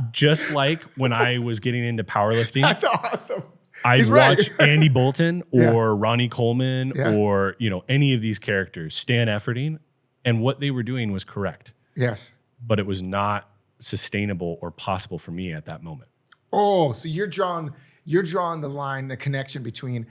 Just like when I was getting into powerlifting. That's awesome. I'd watch Andy Bolton or Ronnie Coleman or, you know, any of these characters, Stan Efferding, and what they were doing was correct. Yes. But it was not sustainable or possible for me at that moment. Oh, so you're drawing the line, the connection between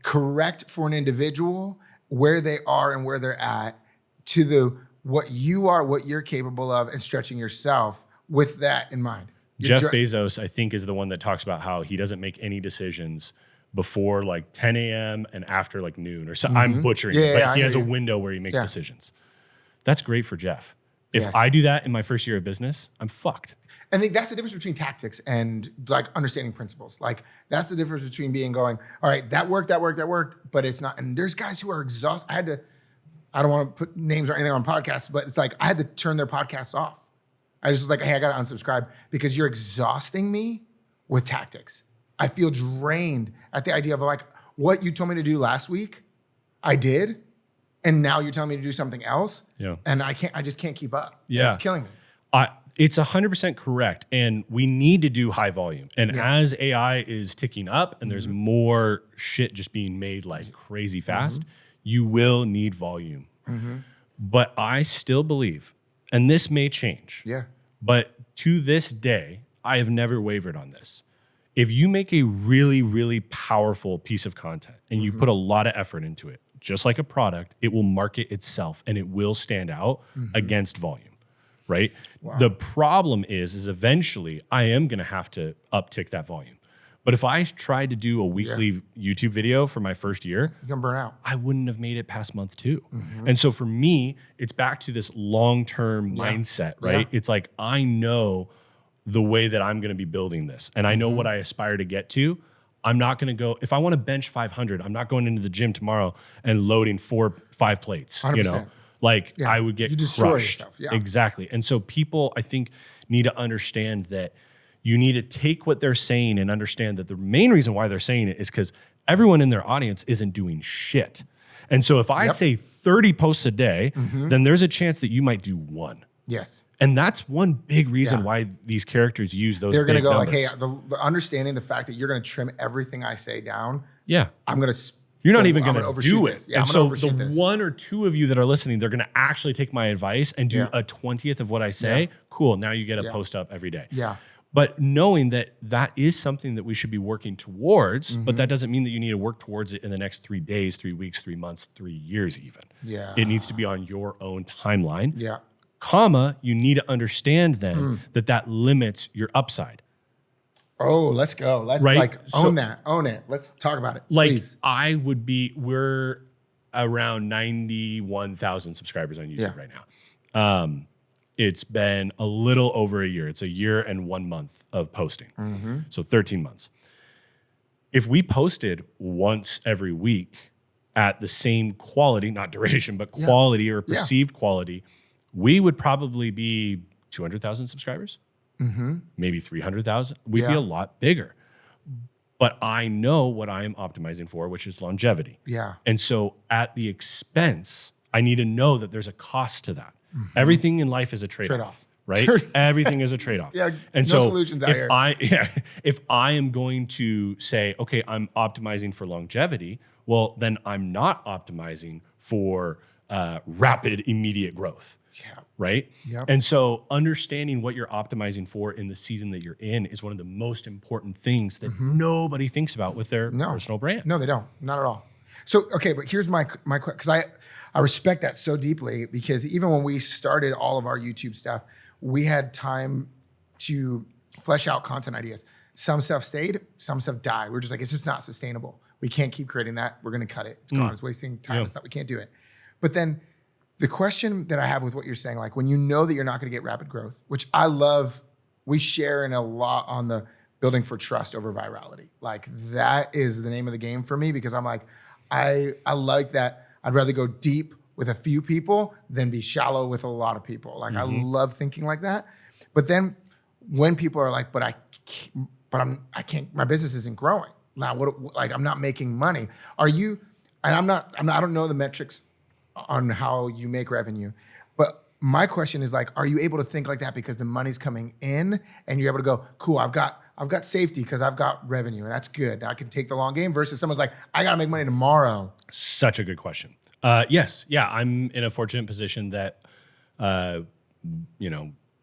correct for an individual, where they are and where they're at, to what you are, what you're capable of, and stretching yourself with that in mind. Jeff Bezos, I think, is the one that talks about how he doesn't make any decisions before like 10 a.m. and after like noon or so. I'm butchering it, but he has a window where he makes decisions. That's great for Jeff. If I do that in my first year of business, I'm fucked. I think that's the difference between tactics and like understanding principles. Like that's the difference between going, all right, that worked, but it's not. And there's guys who are exhausted. I don't want to put names or anything on podcasts, but it's like I had to turn their podcasts off. I just was like, hey, I got to unsubscribe because you're exhausting me with tactics. I feel drained at the idea of like, what you told me to do last week, I did. And now you're telling me to do something else. Yeah. And I just can't keep up. Yeah. And it's killing me. It's 100% correct. And we need to do high volume. And as AI is ticking up and there's more shit just being made like crazy fast, you will need volume. But I still believe, and this may change. Yeah. But to this day, I have never wavered on this. If you make a really, really powerful piece of content and you put a lot of effort into it, just like a product, it will market itself and it will stand out against volume, right? Wow. The problem is eventually I am going to have to uptick that volume. But if I tried to do a weekly YouTube video for my first year, you're going to burn out. I wouldn't have made it past month 2. And so for me, it's back to this long-term mindset, right? It's like, I know the way that I'm going to be building this and I know what I aspire to get to. I'm not going to go, if I want to bench 500, I'm not going into the gym tomorrow and loading 4-5 plates, 100%. You know, like I would get crushed. Yourself. Yeah. Exactly. And so people, I think, need to understand that you need to take what they're saying and understand that the main reason why they're saying it is because everyone in their audience isn't doing shit. And so if I say 30 posts a day, then there's a chance that you might do 1. Yes. And that's one big reason why these characters use those. They're going to go numbers. like, hey, the understanding the fact that you're going to trim everything I say down. Yeah. I'm going to. You're not even going to do it. Yeah, and so the 1 or 2 of you that are listening, they're going to actually take my advice and do a 20th of what I say. Yeah. Cool. Now you get a post up every day. Yeah. But knowing that that is something that we should be working towards, but that doesn't mean that you need to work towards it in the next 3 days, 3 weeks, 3 months, 3 years even. Yeah. It needs to be on your own timeline. Yeah. Comma, you need to understand then that limits your upside. Oh, let's go. Let's own that. Own it. Let's talk about it. Like please. We're around 91,000 subscribers on YouTube right now. It's been a little over a year. It's a year and 1 month of posting. So 13 months. If we posted once every week at the same quality, not duration, but quality or perceived quality, we would probably be 200,000 subscribers, maybe 300,000. We'd be a lot bigger. But I know what I am optimizing for, which is longevity. Yeah. And so at the expense, I need to know that there's a cost to that. Everything in life is a trade-off, right? Everything is a trade-off. And no so solutions out here. If I am going to say, okay, I'm optimizing for longevity, well, then I'm not optimizing for rapid, immediate growth. Yeah. Right? Yep. And so understanding what you're optimizing for in the season that you're in is one of the most important things that nobody thinks about with their personal brand. No, they don't. Not at all. So, okay, but here's my question, because I respect that so deeply, because even when we started all of our YouTube stuff, we had time to flesh out content ideas. Some stuff stayed, some stuff died. We're just like, it's just not sustainable. We can't keep creating that. We're going to cut it. It's gone. It's wasting time and stuff. We can't do it. But then the question that I have with what you're saying, like when you know that you're not going to get rapid growth, which I love, we share in a lot on the building for trust over virality. Like that is the name of the game for me, because I'm like, I like that. I'd rather go deep with a few people than be shallow with a lot of people. Like I love thinking like that. But then when people are like, I can't, my business isn't growing. Now, I'm not making money. Are you, and I don't know the metrics on how you make revenue, but my question is like, are you able to think like that because the money's coming in and you're able to go, cool, I've got safety because I've got revenue and that's good. I can take the long game, versus someone's like, I got to make money tomorrow. Such a good question. Yes. Yeah. I'm in a fortunate position that,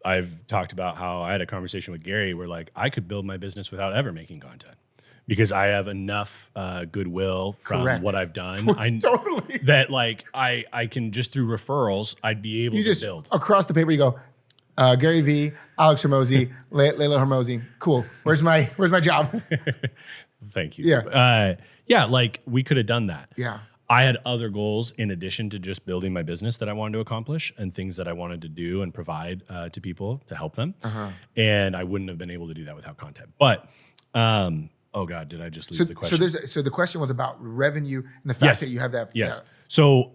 I've talked about how I had a conversation with Gary where like I could build my business without ever making content, because I have enough goodwill from what I've done. Totally. That like I can just through referrals, I'd be able to build. Across the paper, you go, Gary V, Alex Hormozi, Layla Hormozi. Cool. Where's my job? Thank you. Yeah. Like we could have done that. Yeah. I had other goals in addition to just building my business that I wanted to accomplish and things that I wanted to do and provide to people to help them. And I wouldn't have been able to do that without content. But oh God, did I just lose the question? So the question was about revenue and the fact that you have that. Yes. So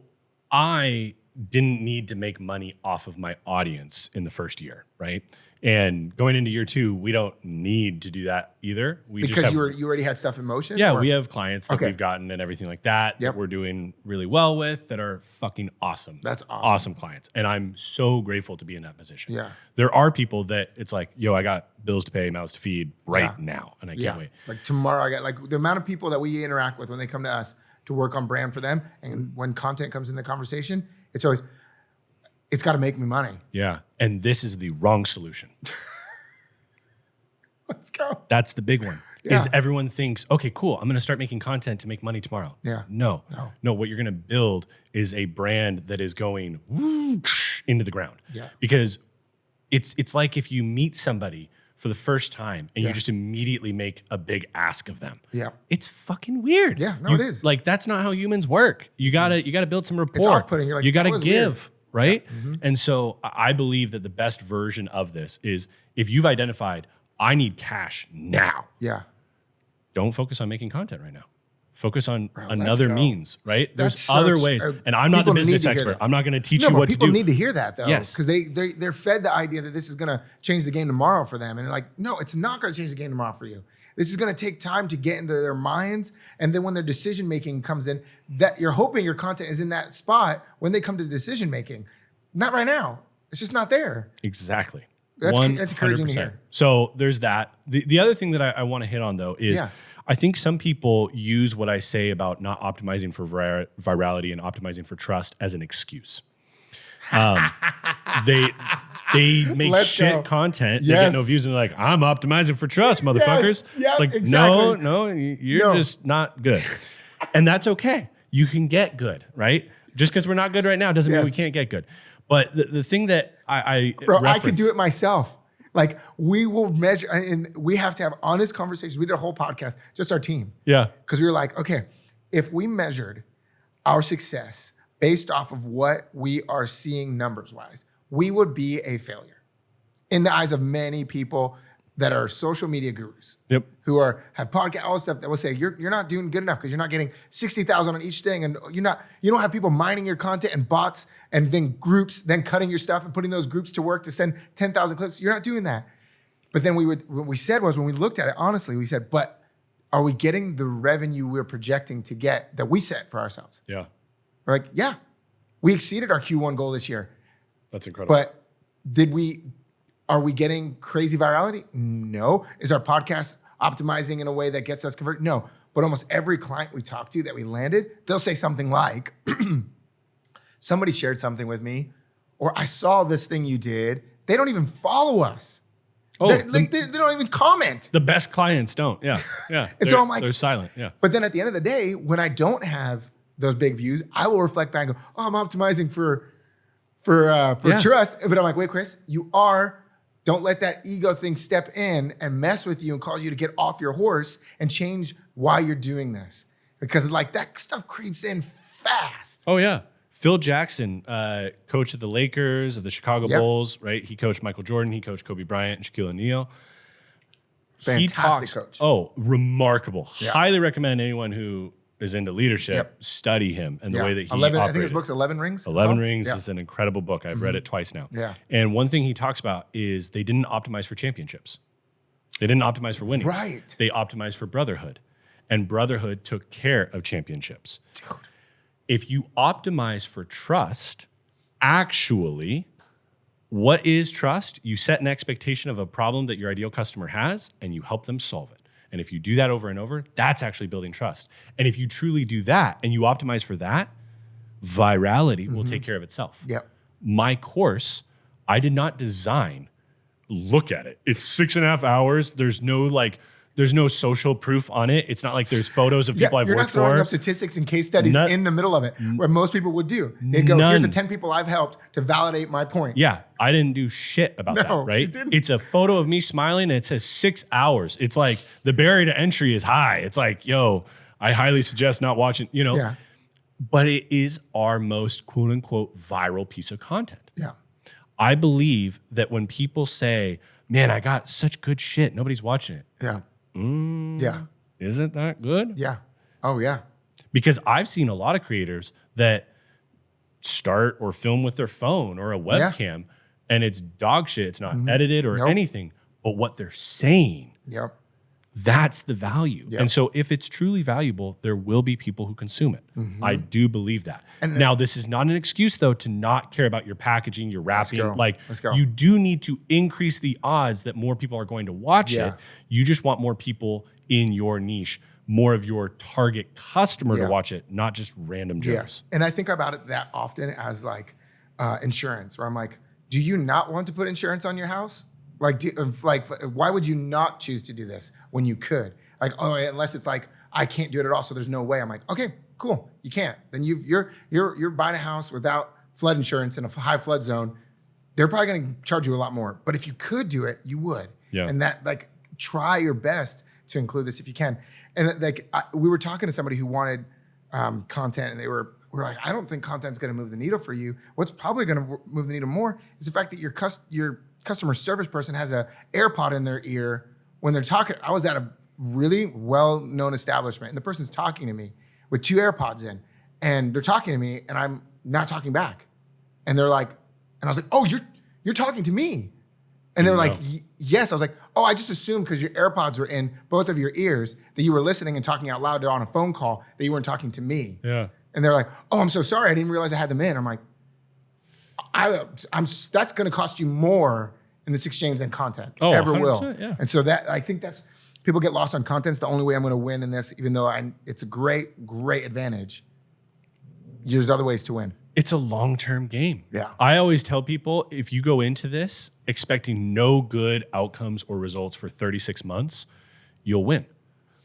I didn't need to make money off of my audience in the first year, right? And going into year 2, we don't need to do that either. Because you already had stuff in motion? Yeah, we have clients that we've gotten and everything like that that we're doing really well with that are fucking awesome. That's awesome. Awesome clients. And I'm so grateful to be in that position. Yeah. There are people that it's like, yo, I got bills to pay, mouths to feed right now. And I can't wait. Like tomorrow, I got like the amount of people that we interact with when they come to us to work on brand for them. And when content comes in the conversation, it's always, it's got to make me money. Yeah. And this is the wrong solution. Let's go. That's the big one. Yeah. Is everyone thinks, okay, cool, I'm going to start making content to make money tomorrow. Yeah. No. What you're going to build is a brand that is going whoosh into the ground. Yeah. Because it's like if you meet somebody for the first time and you just immediately make a big ask of them. Yeah. It's fucking weird. Yeah. No, it is. Like that's not how humans work. You gotta build some rapport. It's off-putting. You're like, you gotta that was give. weird. Right? Yeah. Mm-hmm. And so I believe that the best version of this is if you've identified, I need cash now. Yeah. Don't focus on making content right now. Focus on another means, right? That's There's other so ways. And I'm not the business expert. I'm not going to teach you what to do. People need to hear that though. Yes. Because they're fed the idea that this is going to change the game tomorrow for them. And they're like, no, it's not going to change the game tomorrow for you. This is going to take time to get into their minds. And then when their decision making comes in, that you're hoping your content is in that spot when they come to decision making. Not right now. It's just not there. Exactly. That's encouraging to hear. So there's that. The other thing that I want to hit on though is I think some people use what I say about not optimizing for virality and optimizing for trust as an excuse. They make content, they get no views, and they're like, I'm optimizing for trust, motherfuckers. Yes. It's like, Exactly. no, you're just not good. And that's okay. You can get good, right? Just because we're not good right now doesn't mean we can't get good. But the thing that I could do it myself. Like we will measure, and we have to have honest conversations. We did a whole podcast, just our team. Yeah. Because we were like, okay, if we measured our success based off of what we are seeing numbers wise, we would be a failure in the eyes of many people that are social media gurus. Yep. Who have podcast, all this stuff that will say you're not doing good enough because you're not getting 60,000 on each thing, and you don't have people mining your content and bots and then groups, then cutting your stuff and putting those groups to work to send 10,000 clips. You're not doing that. But then what we said was when we looked at it honestly, we said, but are we getting the revenue we're projecting to get that we set for ourselves? Yeah. We're like, yeah, we exceeded our Q1 goal this year. That's incredible. But are we getting crazy virality? No. Is our podcast optimizing in a way that gets us converted? No. But almost every client we talk to that we landed, they'll say something like, somebody shared something with me, or I saw this thing you did. They don't even follow us. Oh, they don't even comment. The best clients don't. Yeah. Yeah. And so I'm like, they're silent. Yeah. But then at the end of the day, when I don't have those big views, I will reflect back and go, oh, I'm optimizing for trust. But I'm like, wait, Chris, you are. Don't let that ego thing step in and mess with you and cause you to get off your horse and change why you're doing this. Because like that stuff creeps in fast. Oh yeah. Phil Jackson, coach of the Lakers, of the Chicago Bulls, right? He coached Michael Jordan. He coached Kobe Bryant and Shaquille O'Neal. Fantastic coach. Oh, remarkable. Yeah. Highly recommend anyone who is into leadership, study him and the way that he operated. I think his book's 11 Rings. 11 Rings is an incredible book. I've read it twice now. Yeah. And one thing he talks about is they didn't optimize for championships. They didn't optimize for winning. Right. They optimized for brotherhood. And brotherhood took care of championships. Dude. If you optimize for trust, actually, what is trust? You set an expectation of a problem that your ideal customer has and you help them solve it. And if you do that over and over, that's actually building trust. And if you truly do that and you optimize for that, virality will take care of itself. Yep. My course, I did not design, look at it. It's 6.5 hours. There's no social proof on it. It's not like there's photos of people I've worked for. You're not throwing up statistics and case studies in the middle of it, where most people would do. They'd go, here's the 10 people I've helped to validate my point. Yeah, I didn't do shit about that, right? You didn't. It's a photo of me smiling and it says 6 hours. It's like the barrier to entry is high. It's like, yo, I highly suggest not watching, Yeah. But it is our most quote unquote viral piece of content. Yeah. I believe that when people say, man, I got such good shit, nobody's watching it. Yeah. Yeah. Isn't that good? Yeah. Oh, yeah. Because I've seen a lot of creators that start or film with their phone or a webcam, and it's dog shit. It's not edited or anything, but what they're saying, that's the value. And so if it's truly valuable, there will be people who consume it. I do believe that. And now, this is not an excuse, though, to not care about your packaging, your wrapping. You do need to increase the odds that more people are going to watch it. You just want more people in your niche, more of your target customer to watch it, not just random Joes. And I think about it that often as like insurance, where I'm like, do you not want to put insurance on your house? Like, why would you not choose to do this when you could? Like, oh, unless it's like, I can't do it at all, so there's no way. I'm like, okay, cool, you can't. Then you're buying a house without flood insurance in a high flood zone. They're probably going to charge you a lot more. But if you could do it, you would. And that, like, try your best to include this if you can. And like, we were talking to somebody who wanted content, and we're like, I don't think content's going to move the needle for you. What's probably going to move the needle more is the fact that your customer service person has a AirPod in their ear when they're talking. I was at a really well-known establishment, and the person's talking to me with 2 AirPods in, and they're talking to me, and I'm not talking back. And they're like, and I was like, oh, you're talking to me. And they're like, yes. I was like, oh, I just assumed because your AirPods were in both of your ears that you were listening and talking out loud on a phone call, that you weren't talking to me. And they're like, oh, I'm so sorry. I didn't realize I had them in. I'm like, that's going to cost you more in this exchange than content ever will. And so that, I think that's, people get lost on content. It's the only way I'm going to win in this, even though it's a great advantage. There's other ways to win. It's a long-term game. I always tell people, if you go into this expecting no good outcomes or results for 36 months, you'll win.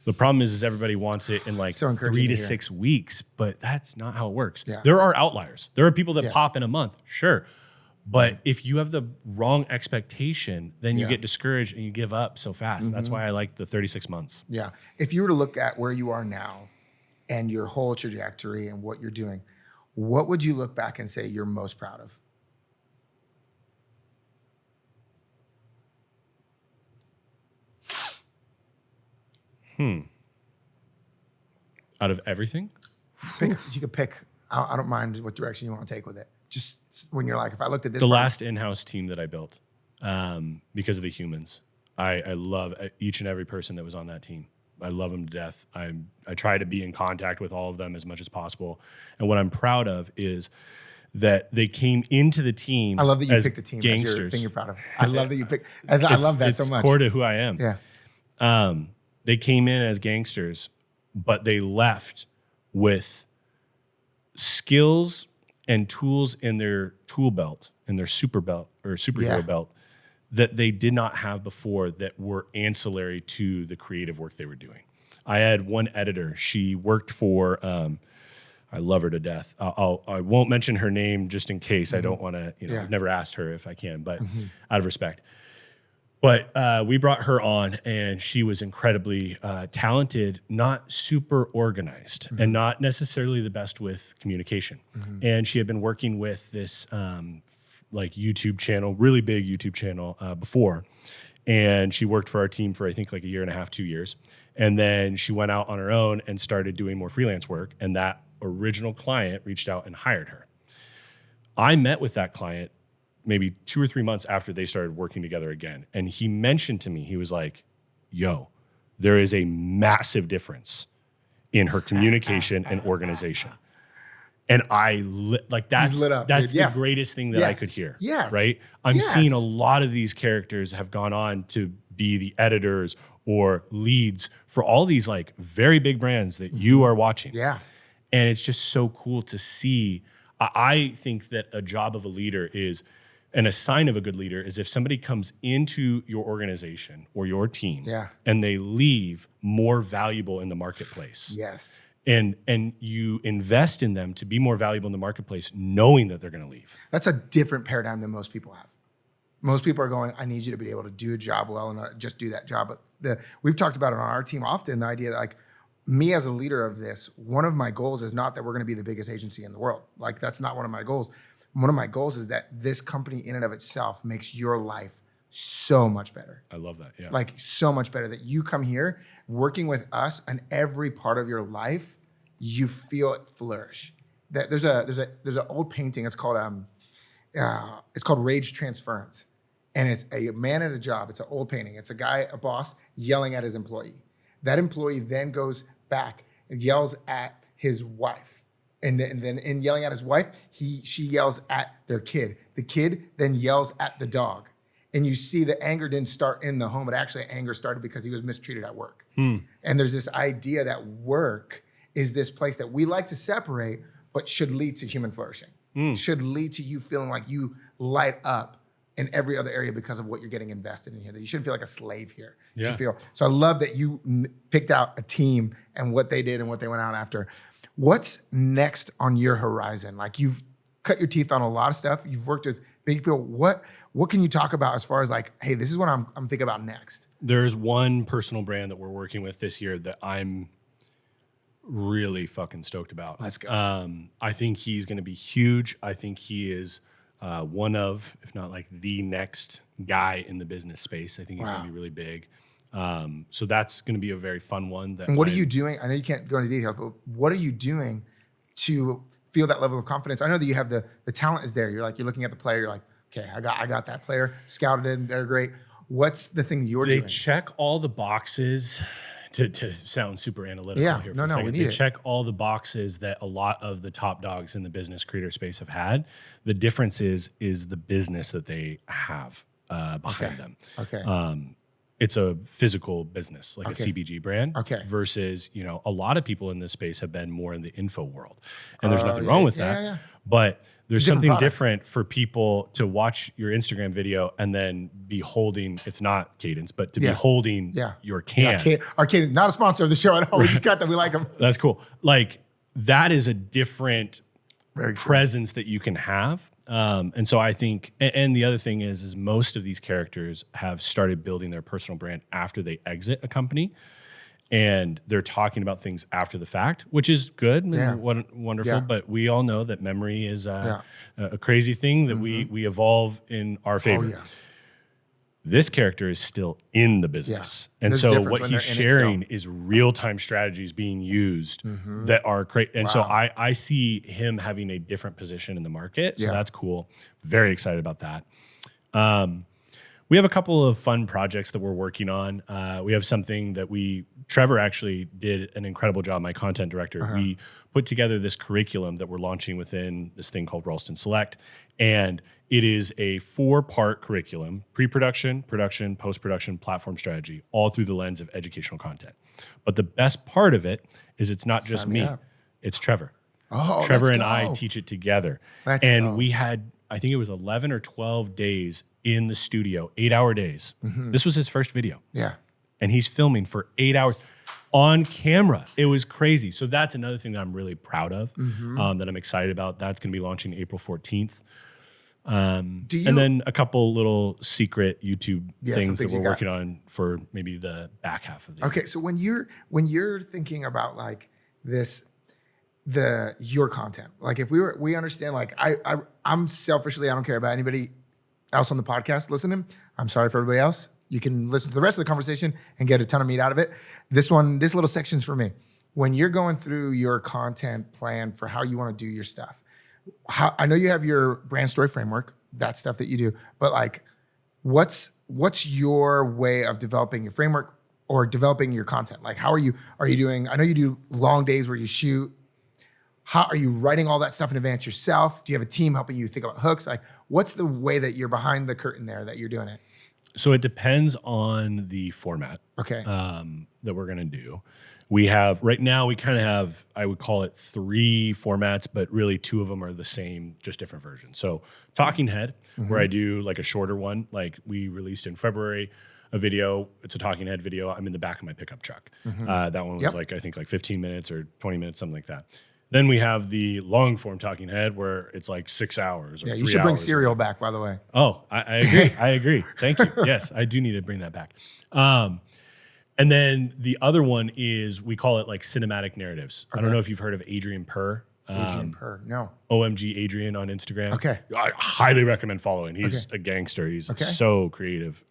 The problem is everybody wants it in like 3 to 6 weeks, but that's not how it works. There are outliers. There are people that pop in a month, sure. But if you have the wrong expectation, then you get discouraged and you give up so fast. That's why I like the 36 months. If you were to look at where you are now and your whole trajectory and what you're doing, what would you look back and say you're most proud of? Out of everything? You could pick. I don't mind what direction you want to take with it. Just when you're like, if I looked at this. The last in-house team that I built, because of the humans. I love each and every person that was on that team. I love them to death. I try to be in contact with all of them as much as possible. And what I'm proud of is that they came into the team. I love that you picked the team gangsters. As your thing you're proud of. I love that you picked. I love that so much. It's core to who I am. They came in as gangsters, but they left with skills and tools in their tool belt, in their super belt or superhero belt, that they did not have before, that were ancillary to the creative work they were doing. I had one editor. She worked for, I love her to death. I won't mention her name just in case. I don't want to, I've never asked her if I can, but out of respect. But we brought her on, and she was incredibly talented, not super organized, and not necessarily the best with communication. And she had been working with this like YouTube channel, really big YouTube channel before. And she worked for our team for, I think, like 1.5 years, 2 years. And then she went out on her own and started doing more freelance work. And that original client reached out and hired her. I met with that client maybe 2 or 3 months after they started working together again. And he mentioned to me, he was like, yo, there is a massive difference in her communication and organization. And that's the greatest thing that I could hear. Right? I'm seeing a lot of these characters have gone on to be the editors or leads for all these like very big brands that you are watching. And it's just so cool to see. I think that a job of a leader is, and a sign of a good leader is if somebody comes into your organization or your team and they leave more valuable in the marketplace. And you invest in them to be more valuable in the marketplace, knowing that they're going to leave. That's a different paradigm than most people have. Most people are going, I need you to be able to do a job well and not just do that job. But we've talked about it on our team often, the idea that like me as a leader of this, one of my goals is not that we're going to be the biggest agency in the world. Like that's not one of my goals. One of my goals is that this company in and of itself makes your life so much better. I love that. Yeah. Like so much better that you come here working with us and every part of your life, you feel it flourish. that there's an old painting. It's called Rage Transference, and it's a man at a job. It's an old painting. It's a guy, a boss, yelling at his employee. That employee then goes back and yells at his wife, and then in yelling at his wife, she yells at their kid. The kid then yells at the dog, and you see the anger didn't start in the home. It actually anger started because he was mistreated at work. And there's this idea that work is this place that we like to separate, but should lead to human flourishing. Should lead to you feeling like you light up in every other area because of what you're getting invested in here. That you shouldn't feel like a slave here. You should feel. So I love that you picked out a team and what they did and what they went out after. What's next on your horizon? Like, you've cut your teeth on a lot of stuff. You've worked with big people. What can you talk about as far as like, hey, this is what I'm thinking about next? There's one personal brand that we're working with this year that I'm really fucking stoked about. Let's go. I think he's going to be huge. I think he is one of, if not like the next guy in the business space. I think he's going to be really big. So that's going to be a very fun one. And what are you doing? I know you can't go into details, but what are you doing to feel that level of confidence? I know that you have the talent is there. You're looking at the player. You're like, okay, I got that player scouted in. They're great. What's the thing you're doing? They check all the boxes. To sound super analytical here for a second. They check all the boxes that a lot of the top dogs in the business creator space have had. The difference is the business that they have behind them. Okay. It's a physical business, like a CBG brand, versus, a lot of people in this space have been more in the info world. And there's nothing wrong with that. Yeah. But there's something different for people to watch your Instagram video and then be holding, it's not Cadence, but to be holding your can. Our Cadence, not a sponsor of the show at all. We just got that. We like them. That's cool. Like, that is a different presence that you can have. And so I think, and the other thing is most of these characters have started building their personal brand after they exit a company. And they're talking about things after the fact, which is good and wonderful. But we all know that memory is a crazy thing that we evolve in our favor. This character is still in the business. And so what he's sharing is real-time strategies being used that are great. And so I see him having a different position in the market. So that's cool. Very excited about that. We have a couple of fun projects that we're working on. We have something that Trevor actually did an incredible job, my content director. We put together this curriculum that we're launching within this thing called Ralston Select. And it is a 4-part curriculum: pre-production, production, post-production, platform strategy, all through the lens of educational content. But the best part of it is it's not just me, it's Trevor. Trevor and I teach it together. We had, I think it was 11 or 12 days in the studio, 8-hour days. This was his first video. And he's filming for 8 hours on camera. It was crazy. So that's another thing that I'm really proud of, that I'm excited about. That's going to be launching April 14th. And then a couple little secret YouTube things that we're working on for maybe the back half of the year. Okay, so when you're thinking about like this, your content, like if we understand, like I'm selfishly, I don't care about anybody else on the podcast listening. I'm sorry for everybody else. You can listen to the rest of the conversation and get a ton of meat out of it. This little section's for me. When you're going through your content plan for how you want to do your stuff, I know you have your brand story framework, that stuff that you do, but like, what's your way of developing your framework or developing your content? Like, are you doing, I know you do long days where you shoot. How are you writing all that stuff in advance yourself? Do you have a team helping you think about hooks? Like, what's the way that you're behind the curtain there that you're doing it? So it depends on the format that we're going to do. We have, right now, we kind of have, I would call it 3 formats, but really 2 of them are the same, just different versions. So Talking Head, where I do like a shorter one, like we released in February, a video, it's a Talking Head video. I'm in the back of my pickup truck. That one was I think 15 minutes or 20 minutes, something like that. Then we have the long form Talking Head where it's like 6 hours or 3 hours. You should bring cereal back, by the way. Oh, I agree. I agree. Thank you. Yes, I do need to bring that back. And then the other one is, we call it like cinematic narratives. I don't know if you've heard of Adrian Purr. No. OMG Adrian on Instagram. Okay. I highly recommend following. He's a gangster. He's so creative.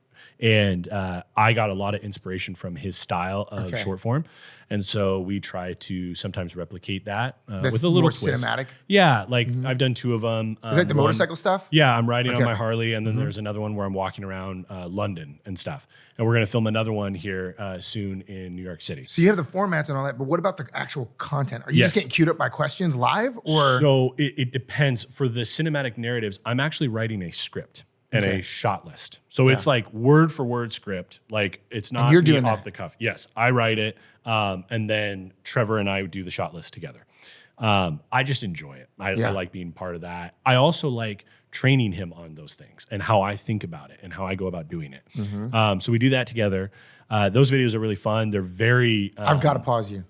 And I got a lot of inspiration from his style of short form. And so we try to sometimes replicate that with a little more twist. cinematic. Yeah, like I've done 2 of them. Is that the motorcycle stuff? Yeah, I'm riding on my Harley, and then there's another one where I'm walking around London and stuff. And we're going to film another one here soon in New York City. So you have the formats and all that, but what about the actual content? Are you just getting queued up by questions live, or? So it depends. For the cinematic narratives, I'm actually writing a script and a shot list. So it's like word for word script. Like it's not you're doing off the cuff. Yes, I write it, and then Trevor and I do the shot list together. I just enjoy it. I like being part of that. I also like training him on those things and how I think about it and how I go about doing it. So we do that together. Those videos are really fun. They're very... I've got to pause you.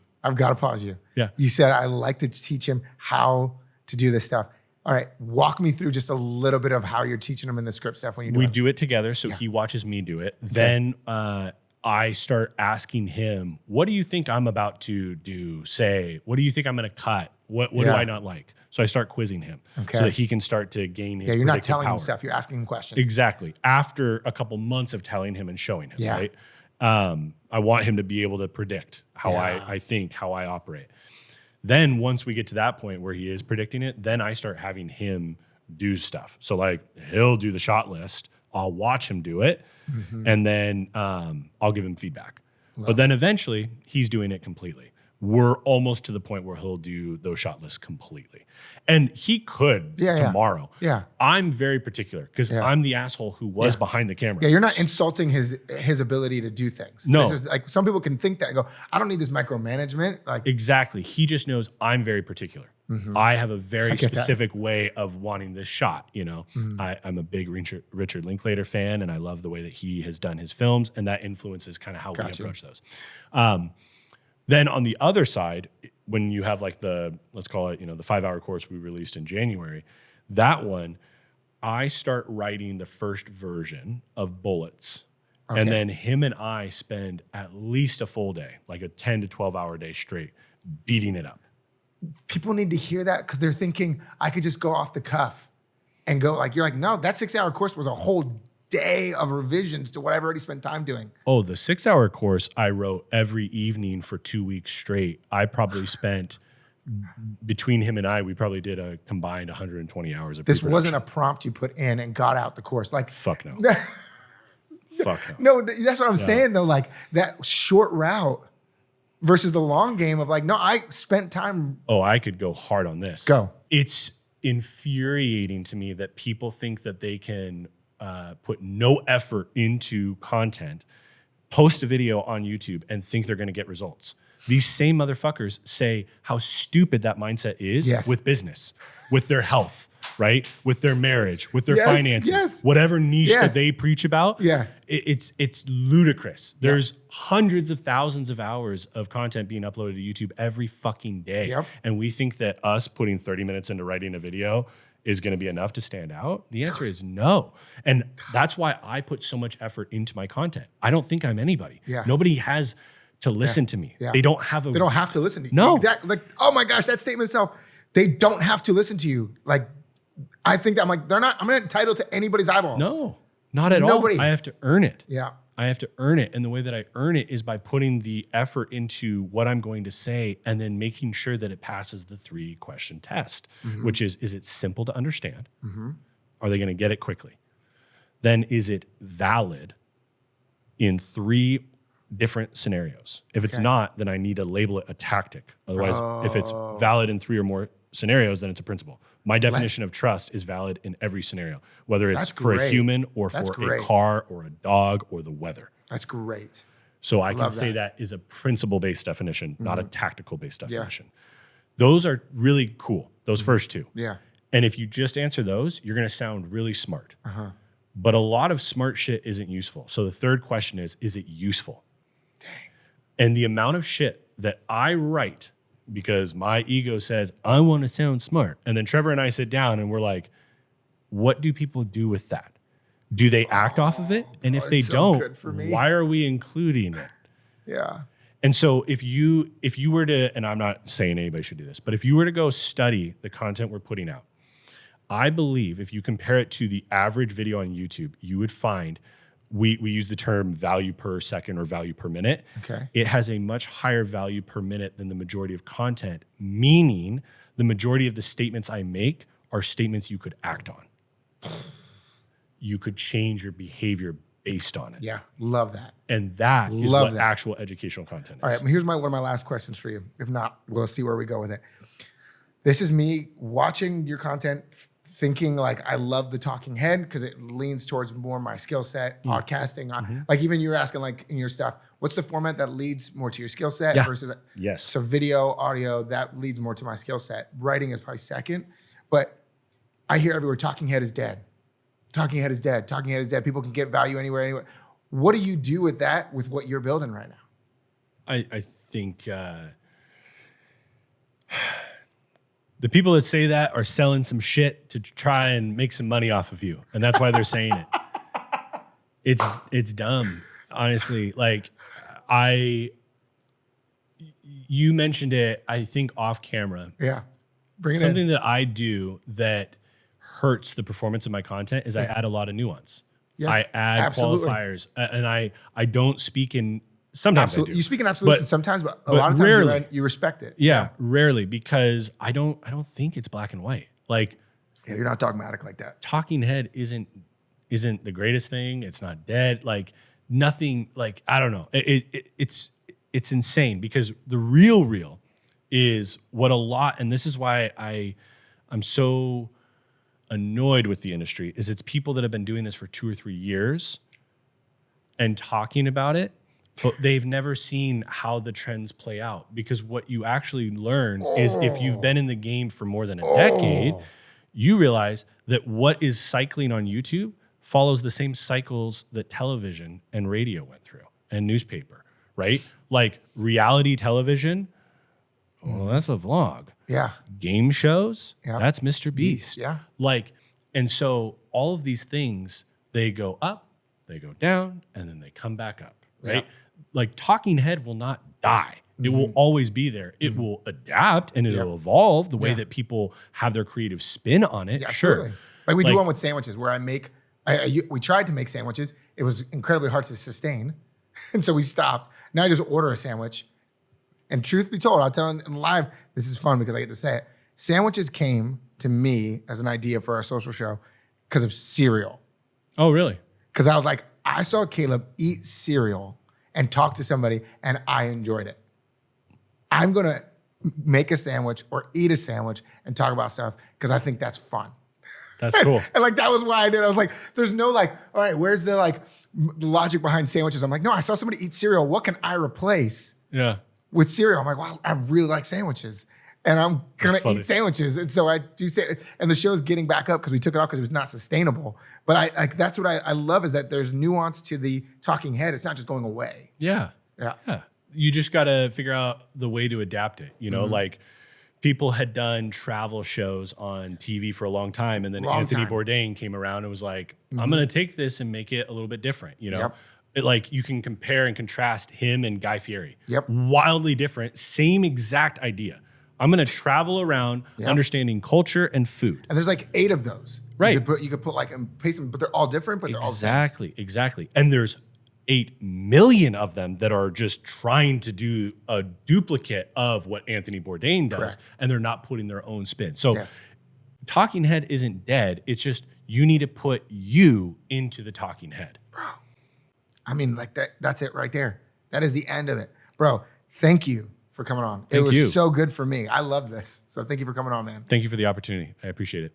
Yeah. You said I like to teach him how to do this stuff. All right, walk me through just a little bit of how you're teaching him in the script stuff when you do it. We do it together, so he watches me do it. Then I start asking him, what do you think I'm about to do, say? What do you think I'm going to cut? What do I not like? So I start quizzing him so that he can start to gain his you're not telling power. him stuff, you're asking him questions. Exactly. After a couple months of telling him and showing him, right? I want him to be able to predict how I think, how I operate. Then once we get to that point where he is predicting it, then I start having him do stuff. So like he'll do the shot list, I'll watch him do it, and then I'll give him feedback. But then eventually he's doing it completely. We're almost to the point where he'll do those shot lists completely. And he could tomorrow. Yeah. I'm very particular because I'm the asshole who was behind the camera. Yeah, you're not insulting his ability to do things. No. This is like some people can think that and go, I don't need this micromanagement. Like exactly. He just knows I'm very particular. I have a very specific way of wanting this shot. You know, I'm a big Richard Linklater fan, and I love the way that he has done his films, and that influences kind of how we approach those. Then on the other side, when you have like let's call it, the 5-hour course we released in January, that one, I start writing the first version of bullets. And then him and I spend at least a full day, like a 10 to 12 hour day straight, beating it up. People need to hear that because they're thinking I could just go off the cuff and go like, you're like, no, that 6-hour course was a whole day of revisions to what I've already spent time doing. Oh, the 6-hour course I wrote every evening for 2 weeks straight. I probably spent, between him and I, we probably did a combined 120 hours of This wasn't a prompt you put in and got out the course. Like, fuck no. Fuck No, no. that's what I'm saying though. Like that short route versus the long game of like, no, I spent time. Oh, I could go hard on this. Go. It's infuriating to me that people think that they can put no effort into content, post a video on YouTube, and think they're going to get results. These same motherfuckers say how stupid that mindset is with business, with their health, right? With their marriage, with their finances, whatever niche that they preach about. Yeah. It's ludicrous. There's hundreds of thousands of hours of content being uploaded to YouTube every fucking day. Yep. And we think that us putting 30 minutes into writing a video is going to be enough to stand out? The answer is no. And that's why I put so much effort into my content. I don't think I'm anybody. Yeah. Nobody has to listen to me. Yeah. They don't have They don't have to listen to you. No. Exactly. Like, oh my gosh, that statement itself. They don't have to listen to you. Like, I think that I'm like, I'm not entitled to anybody's eyeballs. No, not at Nobody. all. I have to earn it. Yeah. I have to earn it. And the way that I earn it is by putting the effort into what I'm going to say and then making sure that it passes the 3-question test, which is it simple to understand? Are they going to get it quickly? Then is it valid in 3 different scenarios? If it's not, then I need to label it a tactic. Otherwise, if it's valid in 3 or more scenarios, then it's a principle. My definition of trust is valid in every scenario, whether it's for a human or for a car or a dog or the weather. That's great. So I can say that is a principle-based definition, not a tactical-based definition. Those are really cool, those first 2. Yeah. And if you just answer those, you're going to sound really smart. But a lot of smart shit isn't useful. So the 3rd question is it useful? Dang. And the amount of shit that I write because my ego says, I want to sound smart. And then Trevor and I sit down and we're like, what do people do with that? Do they act off of it? And if they don't, why are we including it? Yeah. And so if you were to, and I'm not saying anybody should do this, but if you were to go study the content we're putting out, I believe if you compare it to the average video on YouTube, you would find we use the term value per second or value per minute. Okay. It has a much higher value per minute than the majority of content, meaning the majority of the statements I make are statements you could act on. You could change your behavior based on it. Yeah, love that. And that is what actual educational content is. All right, here's one of my last questions for you. If not, we'll see where we go with it. This is me watching your content, thinking like I love the talking head because it leans towards more my skill set, podcasting. Like even you were asking like in your stuff, what's the format that leads more to your skill set versus yes. So video, audio, that leads more to my skill set. Writing is probably second, but I hear everywhere talking head is dead. Talking head is dead. Talking head is dead. People can get value anywhere. What do you do with that with what you're building right now? I think the people that say that are selling some shit to try and make some money off of you. And that's why they're saying it. It's dumb, honestly. Like you mentioned it, I think off camera. Yeah. Bring it Something that I do that hurts the performance of my content is I add a lot of nuance. Yes, I add qualifiers, and I don't speak in. Sometimes I do. You speak in absolutes and sometimes, but a lot of times rarely. you respect it. Yeah, rarely, because I don't think it's black and white. Like, yeah, you're not dogmatic like that. talking head isn't the greatest thing. It's not dead. Like nothing. Like I don't know. It's insane because the real is what a lot, and this is why I'm so annoyed with the industry, is it's people that have been doing this for 2 or 3 years and talking about it, but they've never seen how the trends play out. Because what you actually learn is if you've been in the game for more than a decade, you realize that what is cycling on YouTube follows the same cycles that television and radio went through and newspaper, right? Like reality television, well, that's a vlog. Yeah. Game shows, that's Mr. Beast. Yeah. Like, and so all of these things, they go up, they go down, and then they come back up, right? Yeah. Like talking head will not die. It will always be there. It will adapt and it'll evolve the way that people have their creative spin on it. Yeah, sure. absolutely. Like we do one with sandwiches where we tried to make sandwiches. It was incredibly hard to sustain. And so we stopped. Now I just order a sandwich. And truth be told, I'll tell in live, this is fun because I get to say it. Sandwiches came to me as an idea for our social show because of cereal. Oh, really? Because I was like, I saw Caleb eat cereal and talk to somebody and I enjoyed it. I'm going to make a sandwich or eat a sandwich and talk about stuff because I think that's fun. That's cool. And like, that was why I did. I was like, there's no like, all right, where's the like logic behind sandwiches? I'm like, no, I saw somebody eat cereal. What can I replace? Yeah. With cereal? I'm like, wow, I really like sandwiches. And I'm going to eat sandwiches. And so I do say, and the show's getting back up because we took it off because it was not sustainable. But that's what I love is that there's nuance to the talking head. It's not just going away. Yeah. Yeah. You just got to figure out the way to adapt it. You know, like people had done travel shows on TV for a long time. And then Anthony Bourdain came around and was like, I'm going to take this and make it a little bit different, you know? Yep. Like you can compare and contrast him and Guy Fieri. Yep. Wildly different, same exact idea. I'm going to travel around understanding culture and food. And there's like 8 of those. Right. You could put like and paste them, but they're all different, but they're all the same. Exactly. And there's 8 million of them that are just trying to do a duplicate of what Anthony Bourdain does. Correct. And they're not putting their own spin. So talking head isn't dead. It's just you need to put you into the talking head. Bro. I mean, like that's it right there. That is the end of it. Bro, thank you for coming on. It was so good for me. I love this. So thank you for coming on, man. Thank you for the opportunity. I appreciate it.